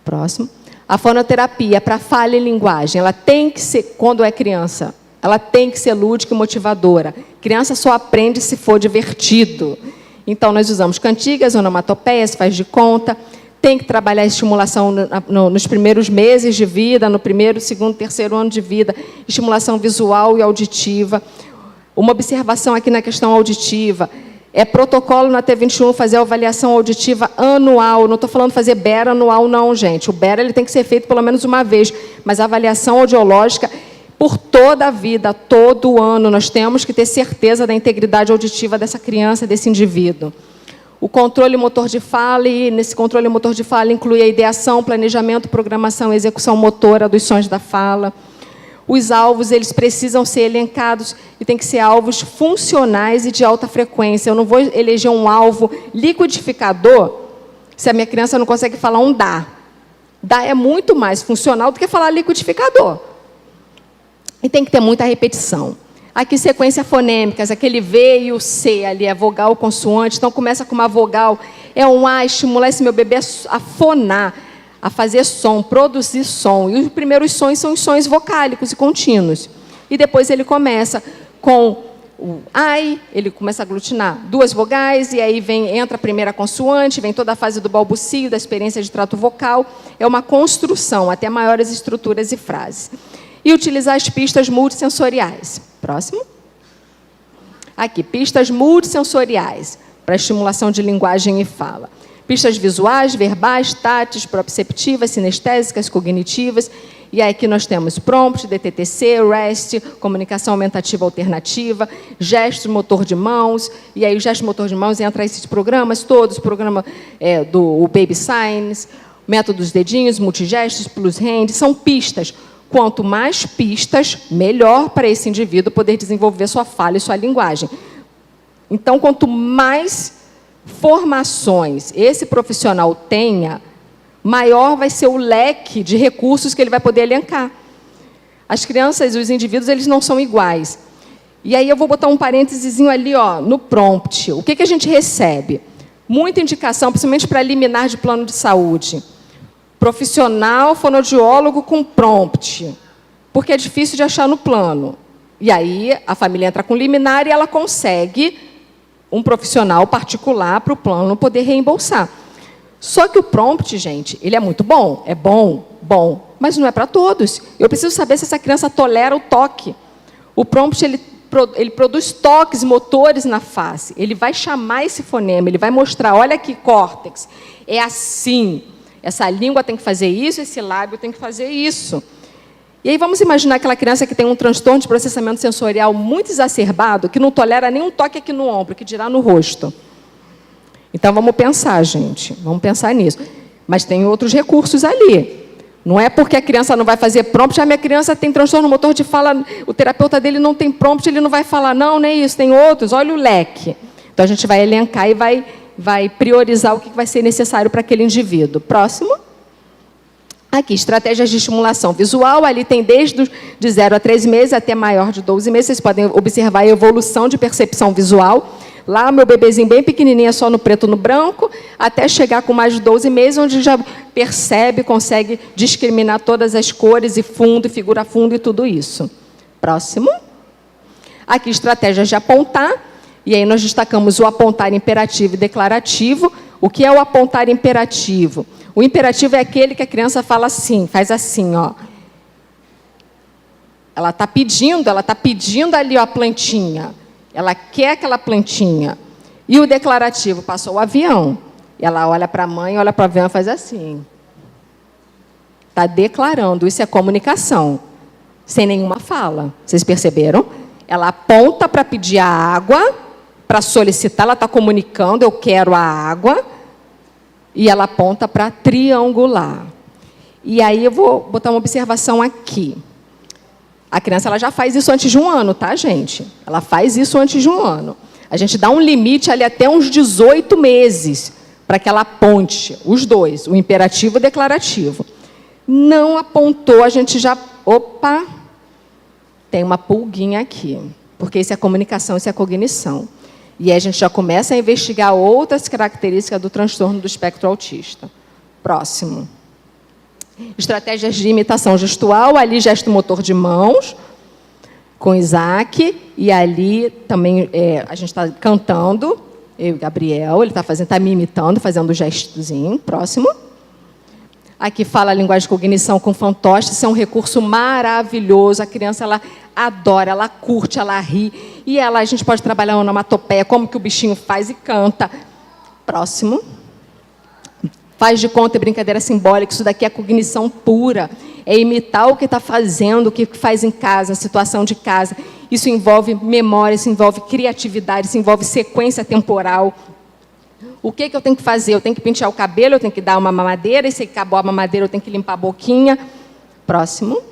Speaker 3: Próximo. A fonoterapia para fala e linguagem, ela tem que ser, quando é criança, ela tem que ser lúdica e motivadora. Criança só aprende se for divertido. Então, nós usamos cantigas, onomatopeias, faz de conta. Tem que trabalhar a estimulação nos primeiros meses de vida, no primeiro, segundo, terceiro ano de vida, estimulação visual e auditiva. Uma observação aqui na questão auditiva. É protocolo na T21 fazer a avaliação auditiva anual. Não estou falando fazer BERA anual, não, gente. O BERA ele tem que ser feito pelo menos uma vez. Mas a avaliação audiológica, por toda a vida, todo ano, nós temos que ter certeza da integridade auditiva dessa criança, desse indivíduo. O controle motor de fala, e nesse controle motor de fala inclui a ideação, planejamento, programação e execução motora dos sons da fala. Os alvos, eles precisam ser elencados e tem que ser alvos funcionais e de alta frequência. Eu não vou eleger um alvo liquidificador se a minha criança não consegue falar um dá. Dá é muito mais funcional do que falar liquidificador. E tem que ter muita repetição. Aqui, sequência fonêmicas, aquele V e o C ali, é vogal, consoante. Então, começa com uma vogal, é um A, estimular esse meu bebê a fonar, a fazer som, produzir som. E os primeiros sons são os sons vocálicos e contínuos. E depois ele começa com o ai, ele começa a aglutinar 2 vogais, e aí entra a primeira consoante, vem toda a fase do balbucio, da experiência de trato vocal. É uma construção, até maiores estruturas e frases. E utilizar as pistas multissensoriais. Próximo. Aqui, pistas multissensoriais, para estimulação de linguagem e fala. Pistas visuais, verbais, táteis, proprioceptivas, sinestésicas, cognitivas. E aí aqui nós temos prompt, DTTC, REST, comunicação aumentativa alternativa, gesto motor de mãos. E aí o gesto motor de mãos entra esses programas todos, o programa do Baby Signs, método dos dedinhos, multigestos, plus hand, são pistas. Quanto mais pistas, melhor para esse indivíduo poder desenvolver sua fala e sua linguagem. Então, quanto mais formações esse profissional tenha, maior vai ser o leque de recursos que ele vai poder elencar. As crianças e os indivíduos, eles não são iguais. E aí eu vou botar um parênteses ali, ó, no prompt. O que a gente recebe? Muita indicação, principalmente para liminar de plano de saúde. Profissional fonoaudiólogo com prompt, porque é difícil de achar no plano. E aí a família entra com liminar e ela consegue um profissional particular para o plano poder reembolsar. Só que o prompt, gente, ele é muito bom, é bom, mas não é para todos. Eu preciso saber se essa criança tolera o toque. O prompt, ele produz toques motores na face, ele vai chamar esse fonema, ele vai mostrar, olha aqui, córtex, é assim. Essa língua tem que fazer isso, esse lábio tem que fazer isso. E aí vamos imaginar aquela criança que tem um transtorno de processamento sensorial muito exacerbado, que não tolera nenhum toque aqui no ombro, que dirá no rosto. Então vamos pensar, gente, vamos pensar nisso. Mas tem outros recursos ali. Não é porque a criança não vai fazer prompt, a minha criança tem transtorno motor de fala, o terapeuta dele não tem prompt, ele não vai falar, não, nem isso, tem outros, olha o leque. Então, a gente vai elencar e vai priorizar o que vai ser necessário para aquele indivíduo. Próximo. Aqui, estratégias de estimulação visual, ali tem desde de 0 a 3 meses até maior de 12 meses, vocês podem observar a evolução de percepção visual. Lá, meu bebezinho bem pequenininho, é só no preto e no branco, até chegar com mais de 12 meses, onde já percebe, consegue discriminar todas as cores e fundo, e figura fundo e tudo isso. Próximo. Aqui, estratégias de apontar, e aí nós destacamos o apontar imperativo e declarativo. O que é o apontar imperativo? O imperativo é aquele que a criança fala assim, faz assim, ó. Ela está pedindo ali ó, a plantinha. Ela quer aquela plantinha. E o declarativo, passou o avião. Ela olha para a mãe, olha para o avião e faz assim. Está declarando, isso é comunicação. Sem nenhuma fala. Vocês perceberam? Ela aponta para pedir a água, para solicitar, ela está comunicando, eu quero a água. E ela aponta para triangular. E aí eu vou botar uma observação aqui. A criança ela já faz isso antes de 1 ano, tá, gente? Ela faz isso antes de 1 ano. A gente dá um limite ali até uns 18 meses para que ela aponte os dois, o imperativo e o declarativo. Não apontou, a gente já... Opa! Tem uma pulguinha aqui, porque isso é comunicação, isso é cognição. E aí a gente já começa a investigar outras características do transtorno do espectro autista. Próximo. Estratégias de imitação gestual, ali gesto motor de mãos, com Isaac, e ali também a gente está cantando, eu e o Gabriel, ele está me imitando, fazendo o gestozinho. Próximo. Aqui fala a linguagem de cognição com fantoche, isso é um recurso maravilhoso, a criança ela adora, ela curte, ela ri, e a gente pode trabalhar onomatopeia, como que o bichinho faz e canta. Próximo. Faz de conta e brincadeira simbólica, isso daqui é cognição pura, é imitar o que está fazendo, o que faz em casa, a situação de casa. Isso envolve memória, isso envolve criatividade, isso envolve sequência temporal. O que eu tenho que fazer? Eu tenho que pentear o cabelo, eu tenho que dar uma mamadeira, e se acabou a mamadeira, eu tenho que limpar a boquinha. Próximo.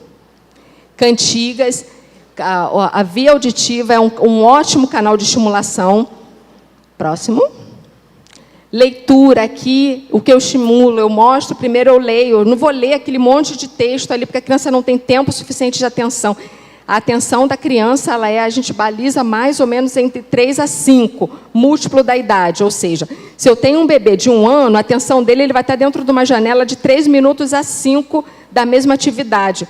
Speaker 3: Cantigas. A via auditiva é um ótimo canal de estimulação. Próximo. Leitura, aqui, o que eu estimulo, eu mostro, primeiro eu leio. Eu não vou ler aquele monte de texto ali, porque a criança não tem tempo suficiente de atenção. A atenção da criança, a gente baliza mais ou menos entre 3 a 5, múltiplo da idade. Ou seja, se eu tenho um bebê de 1 ano, a atenção dele ele vai estar dentro de uma janela de 3 minutos a 5 da mesma atividade.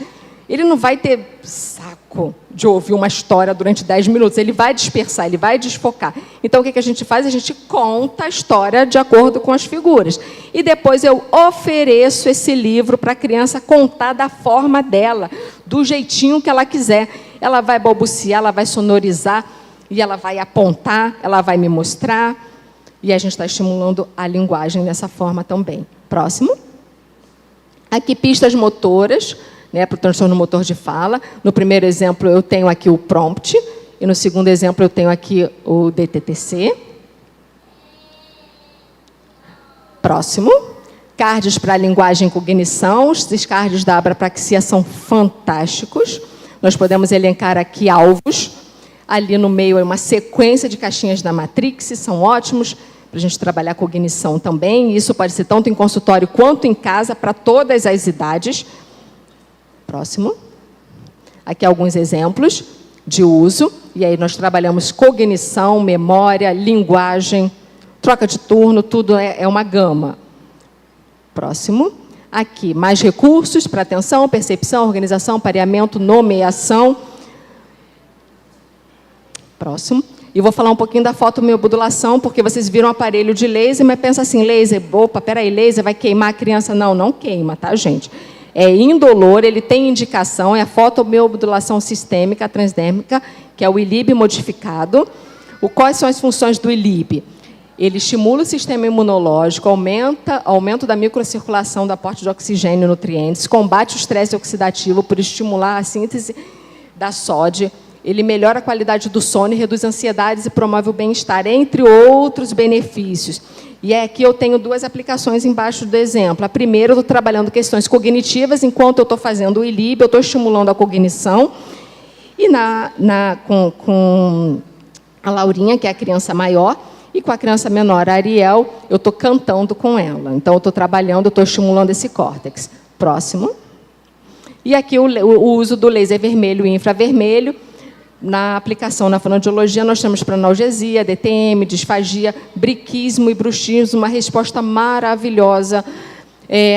Speaker 3: Ele não vai ter saco de ouvir uma história durante 10 minutos, ele vai dispersar, ele vai desfocar. Então, o que a gente faz? A gente conta a história de acordo com as figuras. E depois eu ofereço esse livro para a criança contar da forma dela, do jeitinho que ela quiser. Ela vai balbuciar, ela vai sonorizar, e ela vai apontar, ela vai me mostrar. E a gente está estimulando a linguagem dessa forma também. Próximo. Aqui, pistas motoras, para o transtorno motor de fala. No primeiro exemplo, eu tenho aqui o prompt, e no segundo exemplo, eu tenho aqui o DTTC. Próximo. Cards para linguagem e cognição. Esses cards da abrapraxia são fantásticos. Nós podemos elencar aqui alvos. Ali no meio é uma sequência de caixinhas da Matrix, são ótimos para a gente trabalhar cognição também. Isso pode ser tanto em consultório quanto em casa, para todas as idades. Próximo. Aqui alguns exemplos de uso. E aí nós trabalhamos cognição, memória, linguagem, troca de turno, tudo é uma gama. Próximo. Aqui, mais recursos para atenção, percepção, organização, pareamento, nomeação. Próximo. E vou falar um pouquinho da fotomodulação, porque vocês viram o aparelho de laser, mas pensa assim, laser, opa, peraí, laser vai queimar a criança? Não, não queima, tá, gente? É indolor, ele tem indicação, é a fotomodulação sistêmica transdérmica, que é o ILIB modificado. Quais são as funções do ILIB? Ele estimula o sistema imunológico, aumento da microcirculação do aporte de oxigênio e nutrientes, combate o estresse oxidativo por estimular a síntese da SOD, Ele melhora a qualidade do sono e reduz ansiedades e promove o bem-estar, entre outros benefícios. E aqui eu tenho 2 aplicações embaixo do exemplo. A primeira, eu estou trabalhando questões cognitivas, enquanto eu estou fazendo o ILIB, eu estou estimulando a cognição. E com a Laurinha, que é a criança maior, e com a criança menor, a Ariel, eu estou cantando com ela. Então, eu estou trabalhando, eu estou estimulando esse córtex. Próximo. E aqui o uso do laser vermelho e infravermelho. Na aplicação na fonoaudiologia, nós temos para analgesia, DTM, disfagia, briquismo e bruxismo, uma resposta maravilhosa.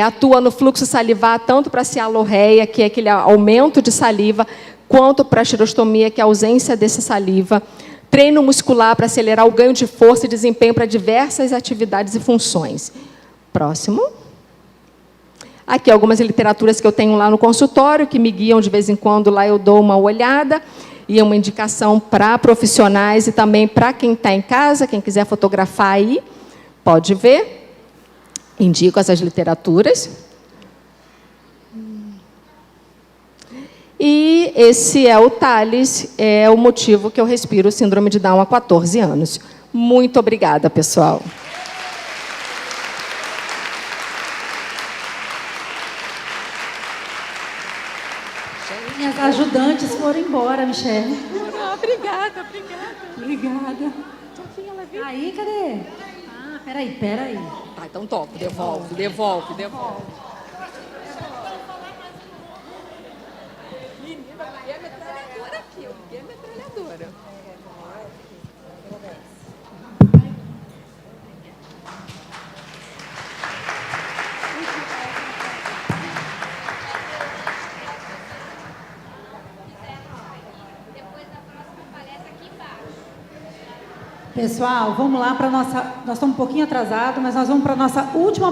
Speaker 3: Atua no fluxo salivar, tanto para a cialorreia, que é aquele aumento de saliva, quanto para a xerostomia, que é a ausência dessa saliva. Treino muscular para acelerar o ganho de força e desempenho para diversas atividades e funções. Próximo. Aqui algumas literaturas que eu tenho lá no consultório, que me guiam de vez em quando, lá eu dou uma olhada. E é uma indicação para profissionais e também para quem está em casa, quem quiser fotografar aí, pode ver. Indico essas literaturas. E esse é o Thales, é o motivo que eu respiro síndrome de Down há 14 anos. Muito obrigada, pessoal.
Speaker 1: Minhas ajudantes foram embora, Michele.
Speaker 3: Obrigada.
Speaker 1: Obrigada. Aí, cadê? Ah, peraí.
Speaker 3: Ah, então topo, devolve. Menina, é a metralhadora aqui, eu liguei a metralhadora.
Speaker 1: Pessoal, vamos lá para a nossa... Nós estamos um pouquinho atrasados, mas nós vamos para a nossa última